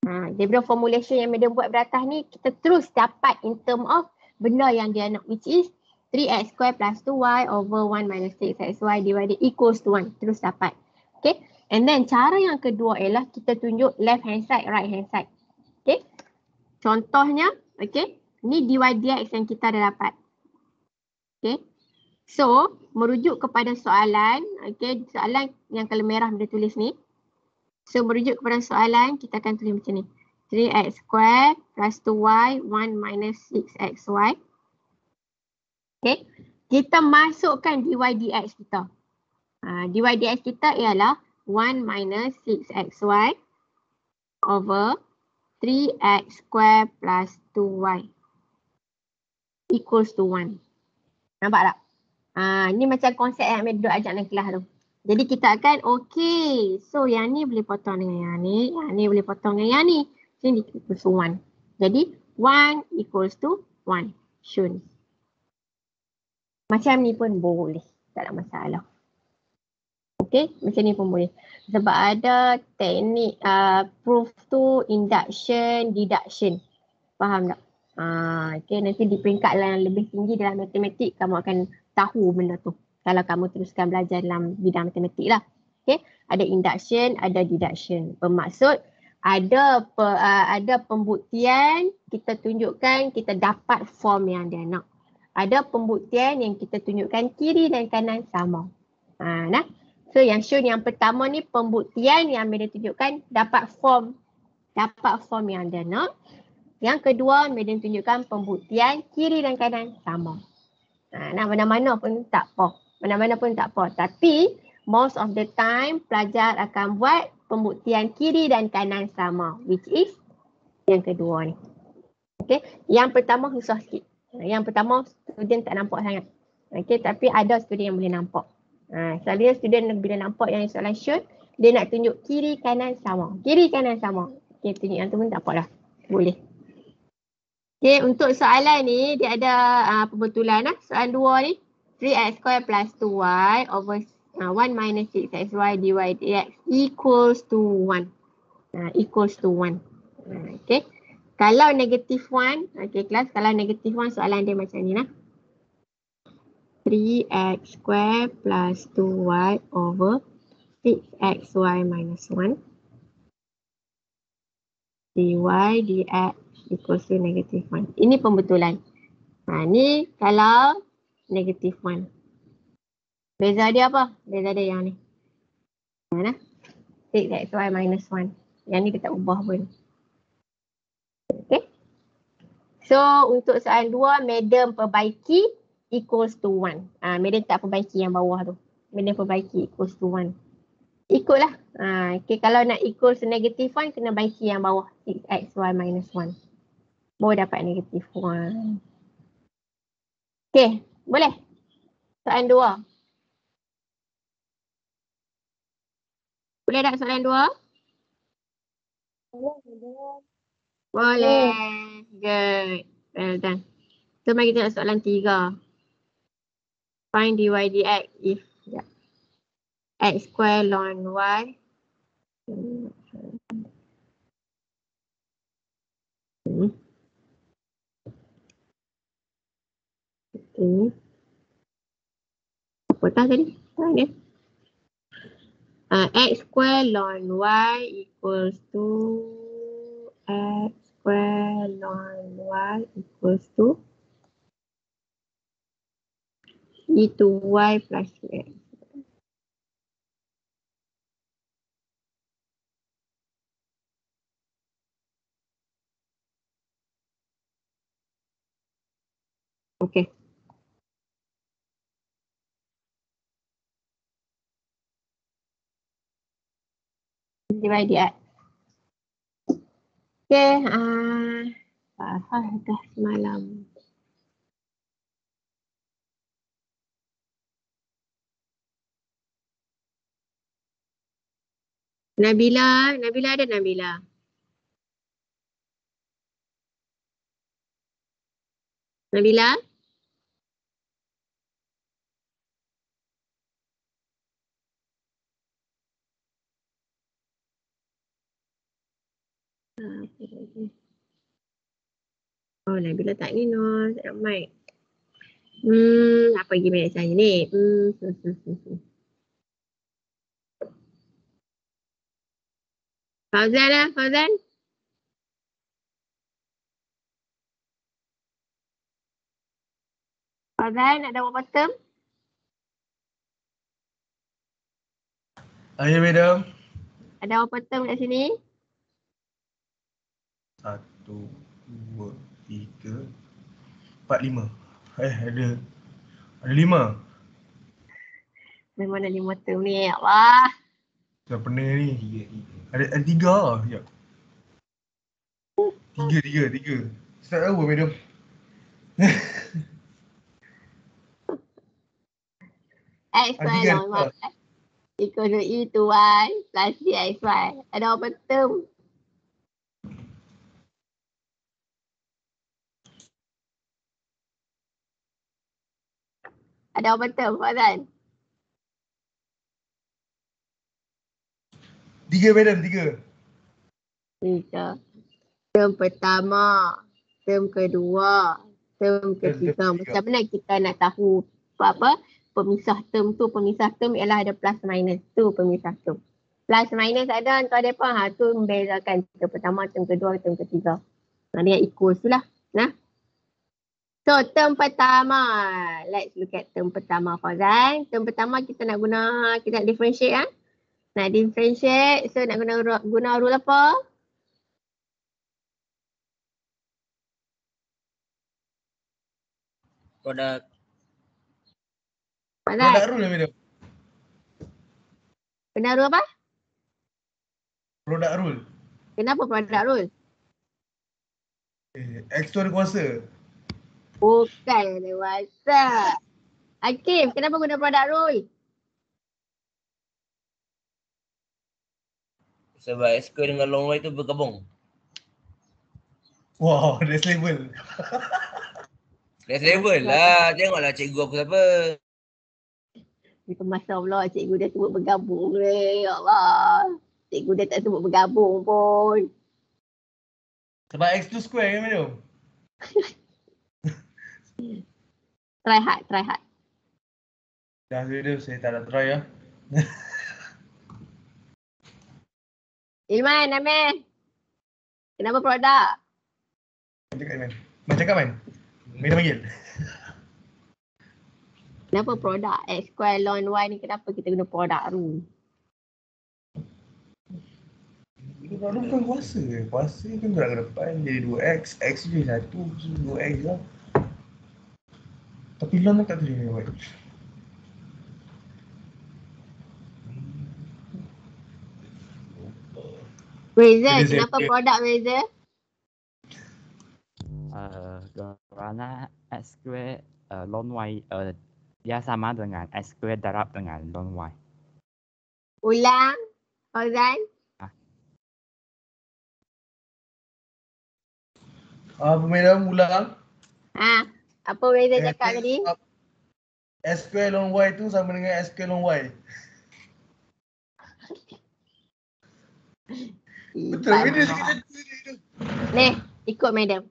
Daripada formulation yang Madam buat beratas ni, kita terus dapat in term of benda yang dia nak, which is 3x square plus 2y over 1 minus 6xy divided equals to 1. Terus dapat. Okay. And then cara yang kedua ialah kita tunjuk left hand side, right hand side. Okay. Contohnya, okay. Ni dy dx yang kita dah dapat. Okay. So, merujuk kepada soalan, okay. Soalan yang kalau merah dia tulis ni. So, merujuk kepada soalan, kita akan tulis macam ni. 3x square plus 2y, 1 minus 6xy. Okay. Kita masukkan dy dx kita. Dy dx kita ialah 1 minus 6xy over 3x square plus 2y equals to 1. Nampak tak? Ni macam konsep yang Mek duduk ajak dalam kelas tu. Jadi kita akan okay. So yang ni boleh potong dengan yang ni boleh potong dengan yang ni. Jadi equals to 1. Jadi 1 equals to 1. Shun. Macam ni pun boleh. Tak ada masalah. Okay, macam ni pun boleh. Sebab ada teknik proof tu induction, deduction. Faham tak? Okay, nanti di peringkat yang lebih tinggi dalam matematik, kamu akan tahu benda tu. Kalau kamu teruskan belajar dalam bidang matematik lah. Okay, ada induction, ada deduction. Bermaksud ada pembuktian, kita tunjukkan kita dapat form yang dia nak. Ada pembuktian yang kita tunjukkan kiri dan kanan sama. Nah. So yang show yang pertama ni pembuktian yang Madam tunjukkan dapat form yang dia nak. Yang kedua Madam tunjukkan pembuktian kiri dan kanan sama. Mana-mana pun tak apa. Mana-mana pun tak apa. Tapi most of the time pelajar akan buat pembuktian kiri dan kanan sama, which is yang kedua ni. Okay. Yang pertama susah sikit. Yang pertama student tak nampak sangat. Okay. Tapi ada student yang boleh nampak. Selalunya student bila nampak yang soalan shoot, dia nak tunjuk kiri kanan sama. Kiri kanan sama. Okay, tunjuk yang tu pun tak apalah. Boleh. Okay, untuk soalan ni dia ada pembetulan lah. Soalan 2 ni 3x square plus 2y over 1 minus 6xy dy dx equals to 1. Equals to 1. Okay. Kalau negative 1, okay kelas, kalau negative 1 soalan dia macam ni lah. 3x square plus 2y over 6xy minus 1 dy dx equals to negative 1. Ini pembetulan. Ni kalau negative 1. Beza dia apa? Beza dia yang ni. Mana? 6xy minus 1. Yang ni dia tak ubah pun. Okay. So untuk soalan 2, Madam perbaiki equals to 1. Madam tak perbaiki yang bawah tu. Madam perbaiki equals to 1. Ikutlah. Okay, kalau nak equals to negative 1, kena baiki yang bawah. 6xy minus 1. Baru dapat negative 1. Okay, boleh? Soalan 2. Boleh tak soalan 2? Boleh. Good. Well done. So, mari kita soalan 3. Find dy dx if x square ln y. Okay. Apa tak tadi? Okay. X square ln y equals to x square ln y equals to e to y plus x. Okay. Divide dx. Okay. Dah semalam. Nabila ada Nabila. Nabila? Oh, Nabila tak ni no, tak nak mic. Apa lagi banyak saya ni? Fauzan lah, Fauzan. Fauzan, ada berapa term? Ya, madam. Ada berapa term kat sini? 1, 2, 3, 4, 5. Ada 5. Memang ada 5 term ni, ya Allah. Dah pernah ni. Ada 3. Sekejap. 3. Saya tak tahu madam. X square tiga, long y equal to e to y plus dxy. Ada berapa term? Ada berapa term, Fauzan? 3 madam, 3. 3. Term pertama, term kedua, term ketiga. Macam mana kita nak tahu apa? Pemisah term tu, pemisah term ialah ada plus minus tu pemisah term. Plus minus ada entah ada apa, tu membezakan term pertama, term kedua, term ketiga. Dia equal tu lah. Nah. So term pertama, let's look at term pertama, Fauzan. Term pertama kita nak differentiate ah. Nak differentiate, so nak guna rule apa? Produk. Product rule lah madam. Benar rule apa? Product rule. Kenapa product rule? X tu ada kuasa. Bukan ada kuasa. Hakim, kenapa guna product rule? Sebab X square dengan long y tu bergabung. Wow, next level. Next level lah. Tengoklah cikgu aku siapa. Itu masa Allah, cikgu dia sebut bergabung ni. Ya Allah. Cikgu dia tak sebut bergabung pun. Sebab X tu square kan madam? Try hard. Dah madam, saya tak nak try lah. Ilman, Amir. Kenapa produk? Macam kan? Madam panggil. Kenapa produk X square ln y ni, kenapa kita guna product rule? Produk rule bukan kuasa. Kuasa kan gerak ke depan jadi 2x. X tu jadi 1. So 2x lah. Tapi lon tak boleh buat. Razor, kenapa produk Razor? Kerana X square ln y dia sama dengan X square darab dengan ln y. Ulang, Fauzan. Apa madam, ulang. Apa Razor cakap tadi? S square ln y tu sama dengan S square ln y. Betul, madam cakap tu. Ni, ikut madam.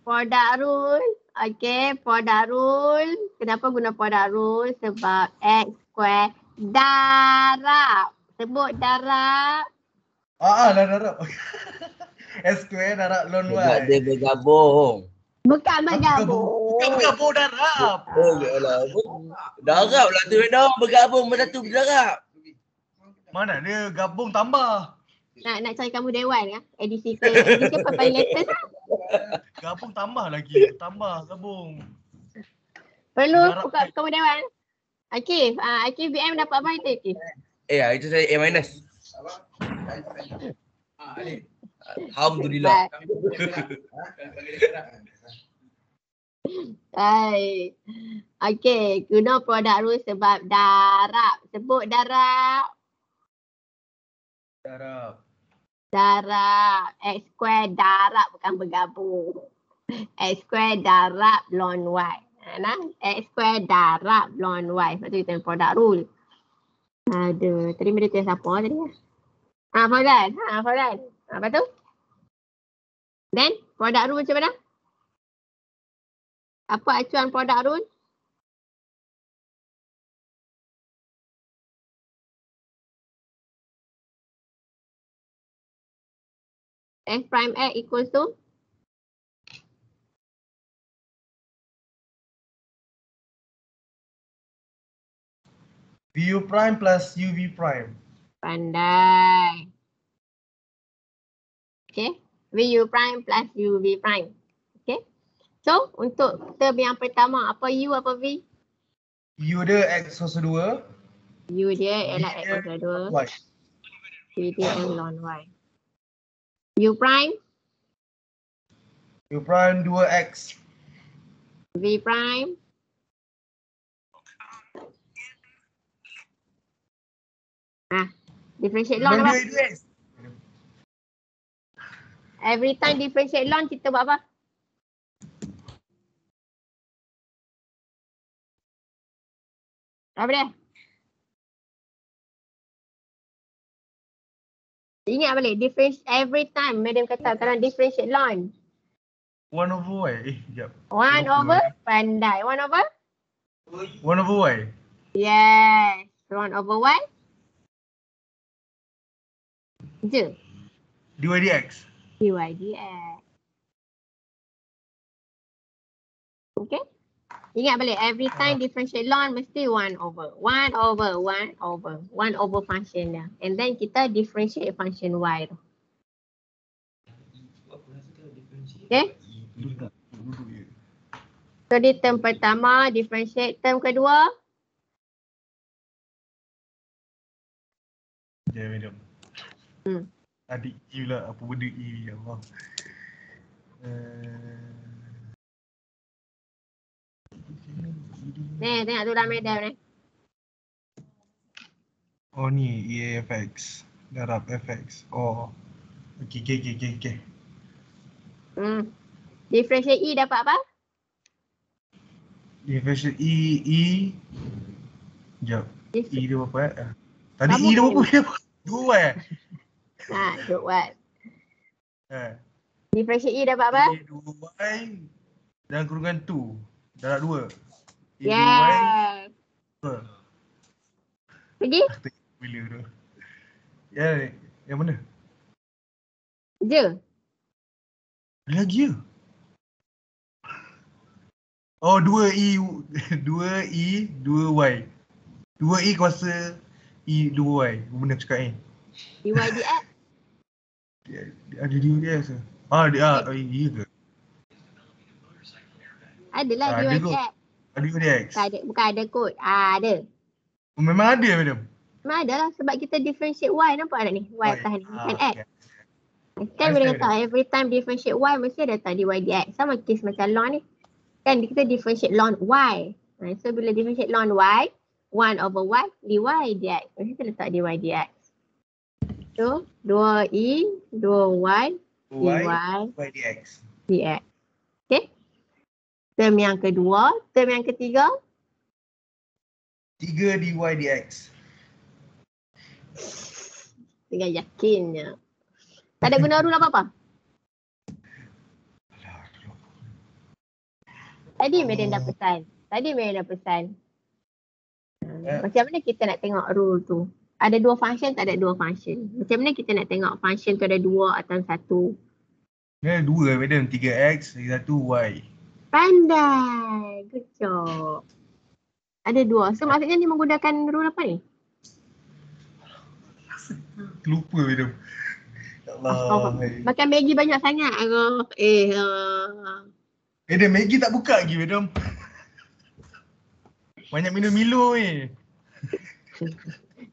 Product rule. Okay, product rule. Kenapa guna product rule? Sebab X square darab. Sebut darab. Dah darab. S square darab ln y. Sebab dia bergabung. Bukan bergabung. Bukan bergabung, darab. Oh, yalah. Darab lah tu madam. Bergabung bersatu berdarab. Mana dia gabung tambah. Nak cari kamu dewan ya? Edisi apa paling latest lah. Gabung tambah lagi. Tambah gabung. Perlu buka kamu dewan. Akif, Akif BM dapat apa itu Akif? Itu saya A minus. Alhamdulillah. Okay, guna product rule sebab darab. Sebut darab. Darab. Darab. X square darab bukan bergabung. X square darab ln Y. Nah, X square darab ln Y. Sebab tu kita ada product rule. Aduh, tadi dia test apa tadi? Faudan. Faudan. Apa tu? Then, product rule macam mana? Apa acuan product rule? F prime X equals to? VU prime plus UV prime. Pandai. Okay. VU prime plus UV prime. Okay. So, untuk term yang pertama, apa U apa V? U dia X kuasa 2. U dia V ialah X dia kuasa 2. Y. V dia ln Y. U prime, U prime 2X. V prime. Differentiate ln apa? Dia X. Every time differentiate ln kita buat apa? Apa dia? Ingat balik, every time madam kata kalau differentiate ln. 1 over Y. Sekejap. 1 over, pandai. 1 over? 1 over Y. Yes. 1 over Y. Je. dy dx. dy dx. Okay. Ingat balik, every time differentiate ln mesti 1 over. 1 over, 1 over. 1 over function dia. And then kita differentiate function Y tu. Okay. Duduk je. So di term pertama differentiate, term kedua. Ya, madam. Adik E lah. Apa benda E ni, ya Allah. Ni, tengok tu dalam madam ni. Oh ni, EAFX. Darab FX. Oh. Okay. Differentiate E dapat apa? Differentiate E. Sekejap. E dia berapa Tadi Kamu E dia berapa? kan? 2 Good one. Differentiate E dapat apa? E 2Y dan kurungan 2. Darab 2. E 2Y. Yes. 2. Pergi? Bila tu? Ya, yang mana? Je. Lagi ya? Oh, 2E 2Y. 2E kuasa E 2Y. Benda cakap ni. dy dx. Ada dy dx ke? Ya ke? Adalah dy Ada dx. kot. Ada dy dx. Bukan ada kot. Ada. Oh, memang ada, madam. Memang ada lah sebab kita differentiate Y. Nampak tak ni? Y atas ni. Bukan X. Okay. Kan bila kata every time differentiate Y mesti ada tak dy dx. Sama case macam ln ni. Kan kita differentiate ln Y. So bila differentiate ln Y, 1 over Y dy dx. Mesti kita letak dy dx. So 2E, 2Y, dy dx. dx. Okay. Term yang kedua. Term yang ketiga. 3 dy dx. Dengan yakinnya. Tak ada guna rule apa-apa? Tadi Medan dah pesan. Macam mana kita nak tengok rule tu? Ada 2 function, tak ada 2 function. Macam mana kita nak tengok function tu ada 2 atau 1? Ada 2, madam. 3x, 1y. Pandai. Good job. Ada 2. So maksudnya ni menggunakan rule apa ni? Lupa, madam. Ya Allah. Makan Maggi banyak sangat. Madam, Maggi tak buka lagi, madam. Banyak minum Milo ni.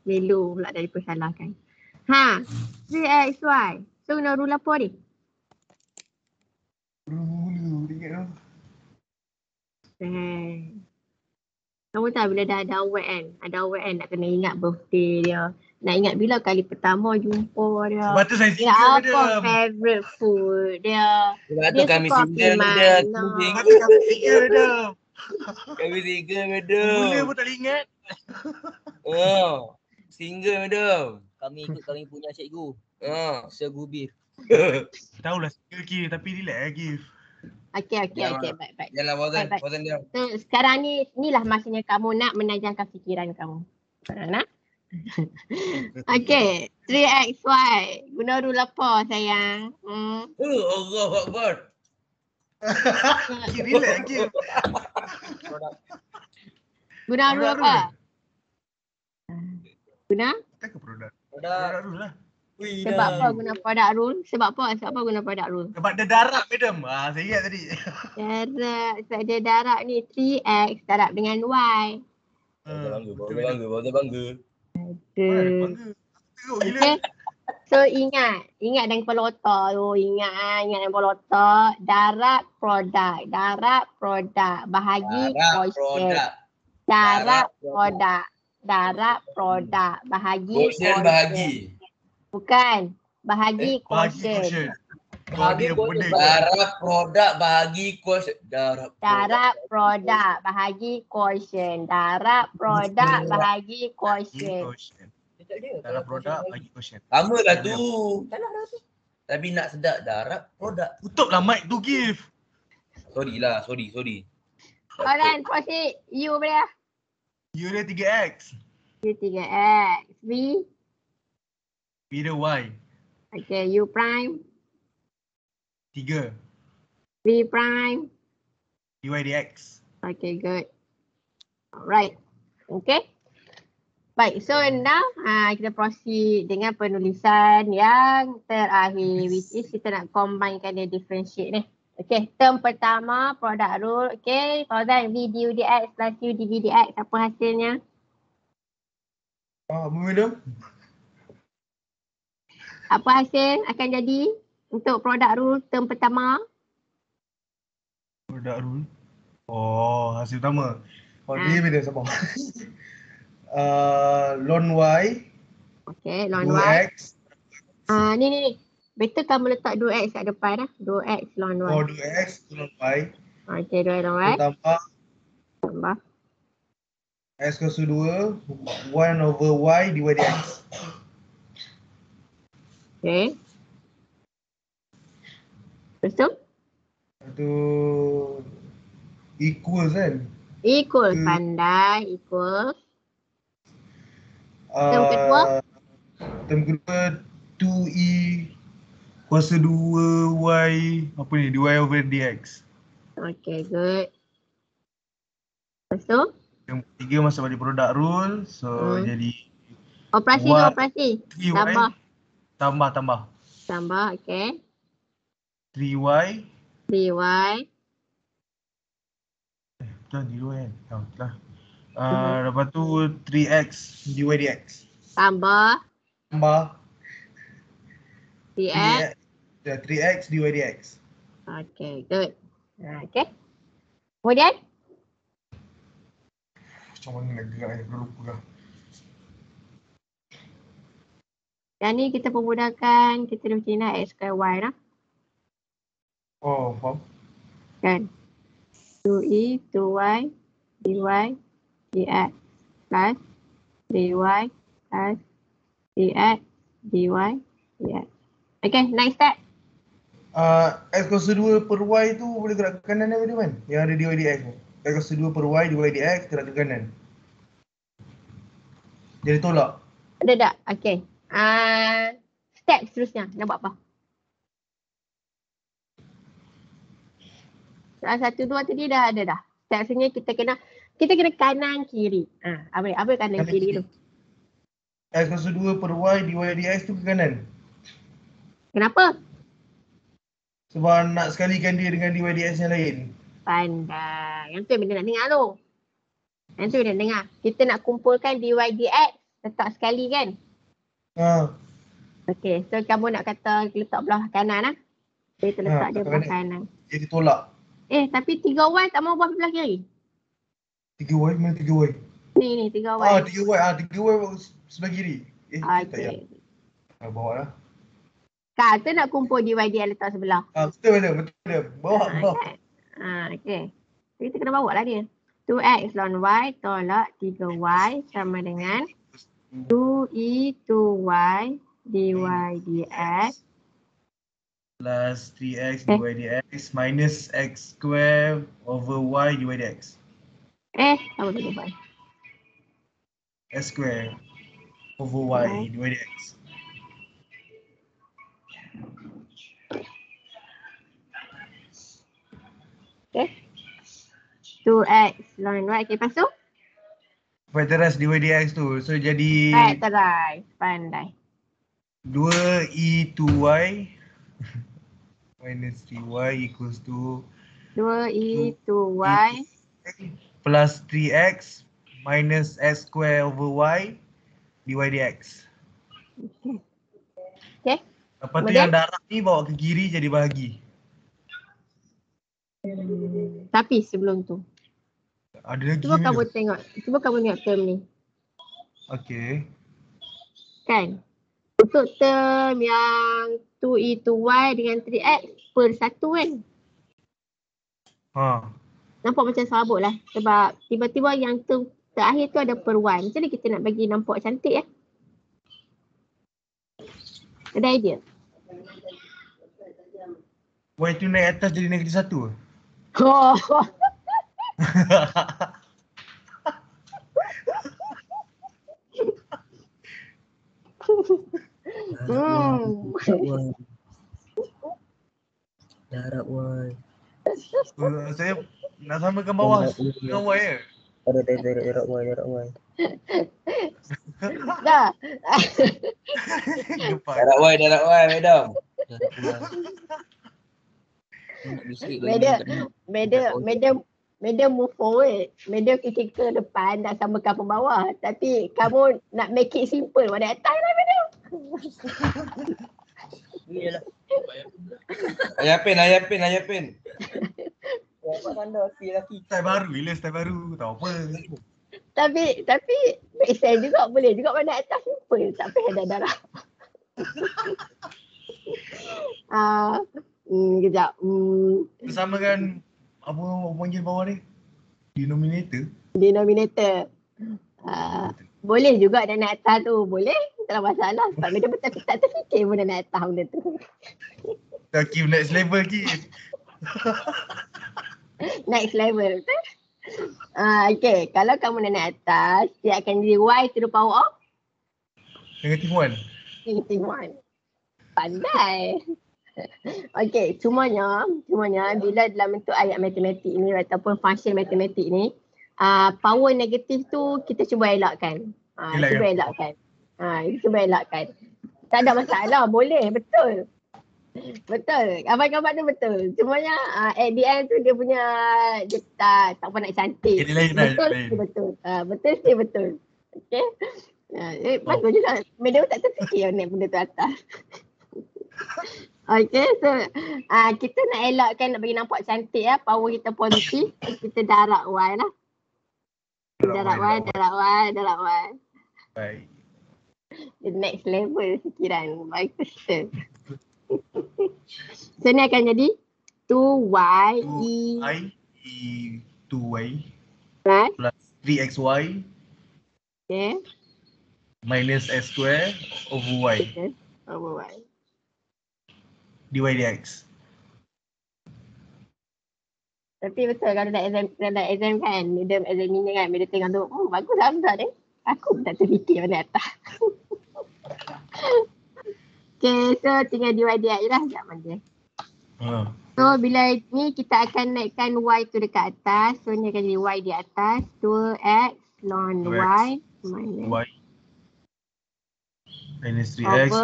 Melo pula dah dipersalahkan. 3xy. So guna rule apa ni? Bulu-bulu, ingat tu. Kamu tahu bila dah ada awet kan? Ada awet kan nak kena ingat birthday dia. Nak ingat bila kali pertama jumpa dia. Sebab tu saya Dia single, apa madam. favorite food dia. Sebab tu Dia kami suka single, pergi madam. mana. Sebab tu kami single, madam. Kami single, Mula madam. pun tak boleh ingat. Oh, single, madam. Kami ikut kami punya cikgu. Oh. Segubir. Tahulah single Kif, tapi relax lah Kif. Okey, Jangan. baik. Janganlah Fauzan. Baik. Fauzan diam. So, sekarang inilah masanya kamu nak menajamkan fikiran kamu. Nak? Okey, 3xy. Guna rule apa sayang? Allahu Akbar. Kif, relax Kif. Guna rule apa? Guna? Tak ke produk? Produk. Produk dulu lah. Wih, Sebab apa guna product rule? Sebab apa guna product rule? Sebab dia darab, madam. Saya ingat tadi. Darab. Sebab dia darab ni 3x darab dengan y. Fauzan bangga. Mana ada bangga. Teruk gila. Okay. So ingat dalam kepala otak tu. Ingat dalam kepala otak. Darab produk. Bahagi quotient. Darab produk. Bahagi Quotient bahagi. Bukan. Bahagi Bahagi quotient. quotient. Bahagi benda. Darab produk bahagi quotient. Darab produk bahagi quotient. Darab produk bahagi quotient. Darab produk bagi quotient. Sama lah tu. Tapi nak sedap darab produk. Tutup lah mic tu Kif. Sorry. Alright, proceed. U boleh? U dia 3x. U 3x. V. V dia y. Okay, U prime. 3. V prime. dy dx. Okay, good. Alright. Okay. Baik, so now kita proceed dengan penulisan yang terakhir, which is kita nak combinekan dia differentiate ni. Okay, term pertama, product rule. Okay, Fauzan, V du dx plus U dv dx, apa hasilnya? Apa madam? Apa hasil akan jadi untuk product rule term pertama? Produk rule. Oh, hasil utama. Dia beda sabar. Lon y. Okay, lon y. 2x. Ni. Better kamu letak 2x kat depan lah. 2x lon y. 2x lon y. Okay, 2x lon y. Tambah. X kuasa 2. 1 over y dy dx. Okay. Lepas tu? Itu equals kan? Equal. Pandai. Equal. Term kedua? Term kedua 2e kuasa 2y apa ni? dy over dx. Okay, good. Lepas tu? Yang ketiga masuk balik product rule. So jadi Operasi tu operasi. 3y. Tambah. Tambah, okay. 3y. 3y. Betul 3y kan? Betul lah. Lepas tu 3x dy dx. Tambah. 3x. 3x dy dx. Okay, good. Okay. Kemudian? Macam mana nak gerak ni? Dah lupa lah. Yang ni kita permudahkan, kita dah macam x square y lah. Oh, faham. Kan? 2e, 2y, dy, dx plus 3y plus dx, dy, dx. Okay, next step. X kuasa 2 per y tu boleh gerak ke kanan apa dia kan? Yang ada dy dx tu. X kuasa 2 per y dy dx gerak ke kanan. Jadi tolak. Ada tak? Okay. Step seterusnya, nak buat apa? Soalan 1, 2 tadi dah ada dah. Step seterusnya kita kena kanan kiri. Apa kanan kiri tu? X kuasa 2 per y dy dx tu ke kanan. Kenapa? Sebab nak sekalikan dia dengan dy dx yang lain. Pandai. Yang tu yang benda nak dengar tu. Yang tu yang nak dengar. Kita nak kumpulkan dy dx letak sekali kan? Okay, so kamu nak kata letak belah kanan lah. Kita letak dia belah kanan. Jadi tolak. Tapi 3y tak mau buat belah kiri. 3y? Mana 3y? Ni 3y. 3y. 3y sebelah kiri. Tak payah. Okay. Bawa lah. Kak tu nak kumpul DYDX letak sebelah. Betul. Bawa. Kan? Okay. Kita kena bawa lah dia. 2x ln y tolak 3y sama dengan 2e 2y dy dx Plus 3x dy dx minus x square over y dy dx. Sama dengan y. X square over y dy dx. Okay. 2x ln y. Okay, lepas tu? Factorize dy dx tu. So jadi Factorize. Pandai. 2e 2y minus 3y equals to 2e 2y plus 3x minus x square over y dy dx. Okay. Lepas tu Kemudian? yang darab ni bawa ke kiri jadi bahagi. Tapi sebelum tu, Ada lagi cuba ni kamu tu. tengok term ni. Okay. Kan? Untuk term yang 2e 2y dengan 3x per 1 kan? Nampak macam serabut lah. Sebab tiba-tiba yang term terakhir tu ada per y. Macam mana kita nak bagi nampak cantik ya? Ada idea? Y tu naik atas jadi negatif 1 ke? Oh. Darab Y. Saya nak samakan bawah dengan y ke? Ada darab Y. Dah. Gepak. Darab Y, madam. Darab Y. Madam move forward. Madam fikir ke depan nak samakan pembawah. Tapi kamu nak make it simple. Mana atas lah madam. Iyalah. Ayah pen. Apa tanda si lelaki. Style baru. Tahu apa. Tapi make sense juga, boleh juga mana atas simple. Tak payah ada darah. Kejap. Samakan apa panggil bawah ni? Denominator. Boleh juga dan naik atas tu. Boleh. Tak ada masalah. Sebab dia betul tak terfikir pun dah naik atas benda tu. Kaki next level lagi. Next level. Okay. Kalau kamu nak naik atas, dia akan jadi y to the power of Negative 1. negative 1. Pandai. Okay. Cumanya bila dalam bentuk ayat matematik ni ataupun function matematik ni, power negatif tu kita cuba elakkan. Cuba elakkan. Tak ada masalah. Boleh. Betul. Gambar-gambar tu betul. Cumanya at the end tu dia punya dia tak apa nak cantik. Betul. Betul. Okay. Bagus juga. Madam tak terfikir naik benda tu atas. Okay. So kita nak elakkan nak bagi nampak cantik ya. Power kita positif. Kita darab y lah. Darab y. Baik. The next level fikiran. Bagus tu. So ni akan jadi 2y e 2y right? plus 3xy Okay. minus x square over y Over y. dy dx. Tapi betul kalau dah exam kan, dia examiner kan, dia tengok tu, oh bagus lah budak ni. Aku pun tak terfikir mana atas. Okay, so tinggal dy dx je lah. Sekejap manja. So bila ni kita akan naikkan y tu dekat atas. So ni akan jadi y di atas. 2x ln y minus 3x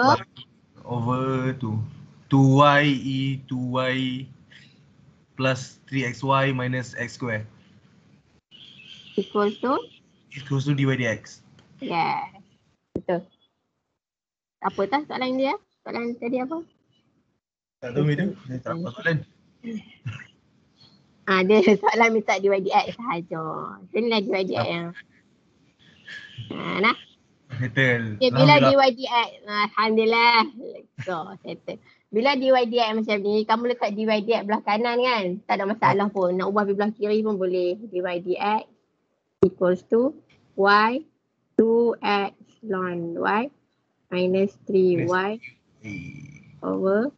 over 2y e 2y plus 3xy minus x square equals to dy dx. yes. Betul. Apa tak soalan dia? Soalan tadi apa? Tak tahu Madam, saya tak apa soalan. Dia soalan minta dy dx sahaja. So ni lah dy dx yang. Nah. Settle. Okay, bila Alhamdulillah. DYDX, alhamdulillah. So, settle. Bila DYDX macam ni, kamu letak DYDX belah kanan kan? Tak ada masalah pun. Nak ubah belah kiri pun boleh. DYDX equals to Y 2X ln Y minus 3Y over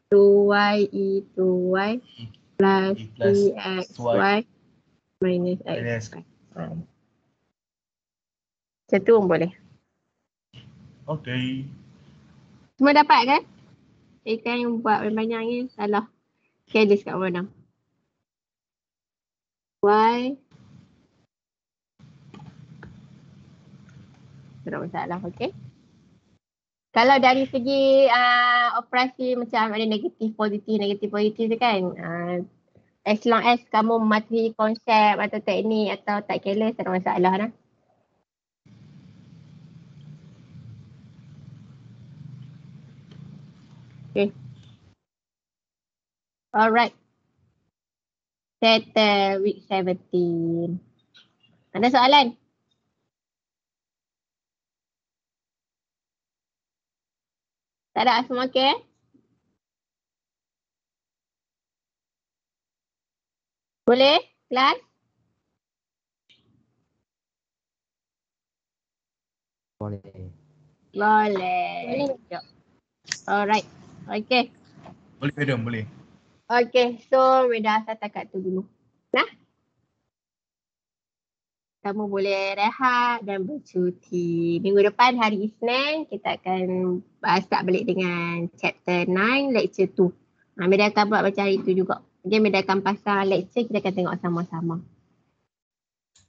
2Y E 2Y plus 3XY minus X. Macam tu pun boleh. Okay. Semua dapat kan? Ikan yang buat banyak ni salah. Careless kat mana? Y. Tak ada masalah, okay? Kalau dari segi operasi macam ada negatif positif tu kan. As long as kamu mematuhi konsep atau teknik atau tak careless, tak ada masalah lah. Okay. Alright. Settle week 17. Ada soalan? Tak ada, semua okay? Boleh? Kelas? Boleh. Boleh. Alright. Okay. Boleh madam, boleh. Okay, so Meda setakat tu dulu. Nah. Kamu boleh rehat dan bercuti. Minggu depan hari Isnin kita akan start balik dengan chapter 9 lecture 2. Meda akan buat macam hari tu juga. Jadi Meda akan pasang lecture, kita akan tengok sama-sama.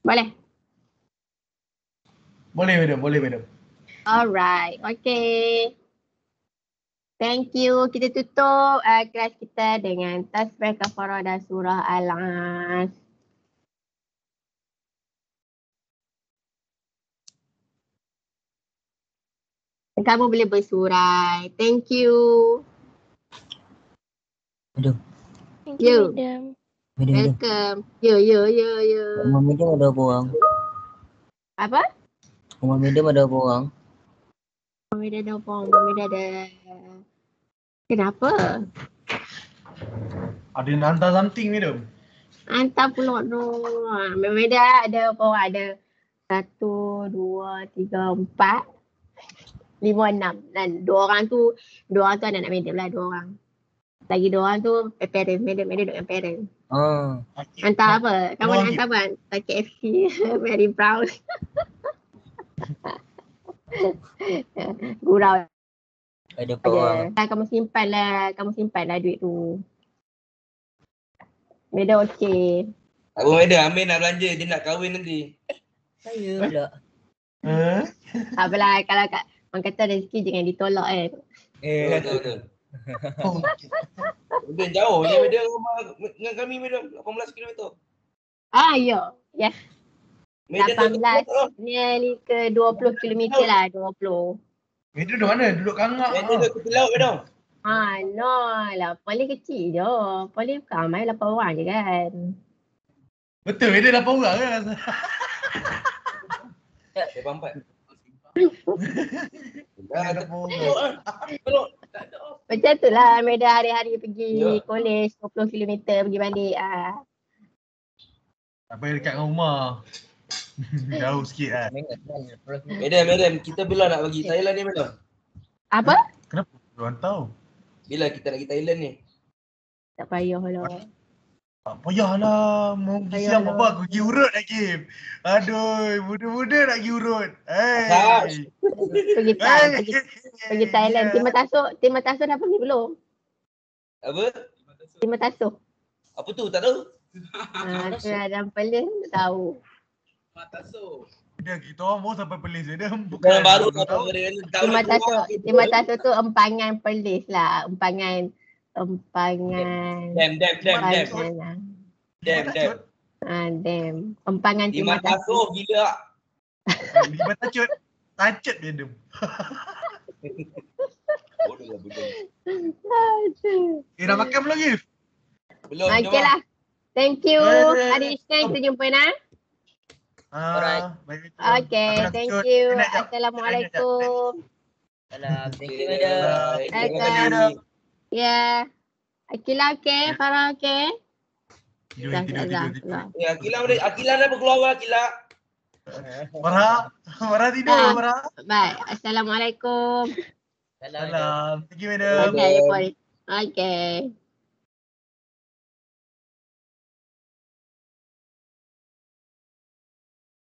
Boleh? Boleh madam. Alright, okay. Thank you. Kita tutup kelas kita dengan tasbih kafarah dan surah Al-As. Kamu boleh bersurai. Thank you. Aduh. Thank You. you, madam. Madam. Welcome. Ya. Rumah madam ada berapa orang? Apa? Rumah madam ada berapa orang? Meda ada apa? Meda ada. Kenapa? Ada nak hantar something madam? Hantar pulak tu. Meda ada apa? Ada 1, 2, 3, 4, 5, 6. Dan 2 orang tu anak madam lah, 2 orang. Lagi 2 orang tu parent. Madam duduk dengan parent. Hantar apa? Kamu nak hantar apa? Hantar KFC. Very proud. Gurau. Ada berapa orang? Kamu simpan lah duit tu. Meda okey. Tak apa madam, Amir nak belanja, dia nak kahwin nanti. Saya pula. Tak apalah, kalau orang kata rezeki jangan ditolak kan. Betul. Madam jauh je madam rumah dengan kami madam, 18 km. Ya. Yes. Madam 18 nearly ke 20 km lah, 20. Madam duduk mana? Duduk Kangak. Madam duduk tepi laut madam. No lah, poli kecil je. Poli bukan ramai 8 orang je kan. Betul, madam 8 orang kan? Saya pampat. Macam tu lah Meda hari-hari pergi college 20 km pergi balik. Tak payah dekat dengan rumah. Jauh sikit lah. Madam, kita bila nak pergi Thailand ni madam? Apa? Kenapa? Diorang tahu. Bila kita nak pergi Thailand ni? Tak payah lah. Tak payahlah. Mau pergi siap apa? Aku pergi urut lagi. Aduh, muda-muda nak pergi urut. Pergi Thailand. Timur Tasuk dah pergi belum? Apa? Timur Tasuk. Apa tu? Tak tahu. Tu dalam Perlis tak tahu. Dia kita orang mau sampai Perlis je. Dia Bukan baru tahu. Timur Tasuk tu empangan Perlis lah. Empangan. Dam. Empangan Timur Tasuk. Gila. Lima tacut madam. Dah makan belum Gif? Belum. Okey lah. Thank you. Hari Isnin kita jumpa nak. Baik. Okay, thank you. Assalamualaikum. Salam. Thank you, madam. Welcome. Ya. Akila okay? Farah okay? Tidur. Ya, Akila dah berkeluar Akila. Farah tidur, Ah. Farah. Baik. Assalamualaikum. Salam. Salam. Thank you, madam. Okay, okay.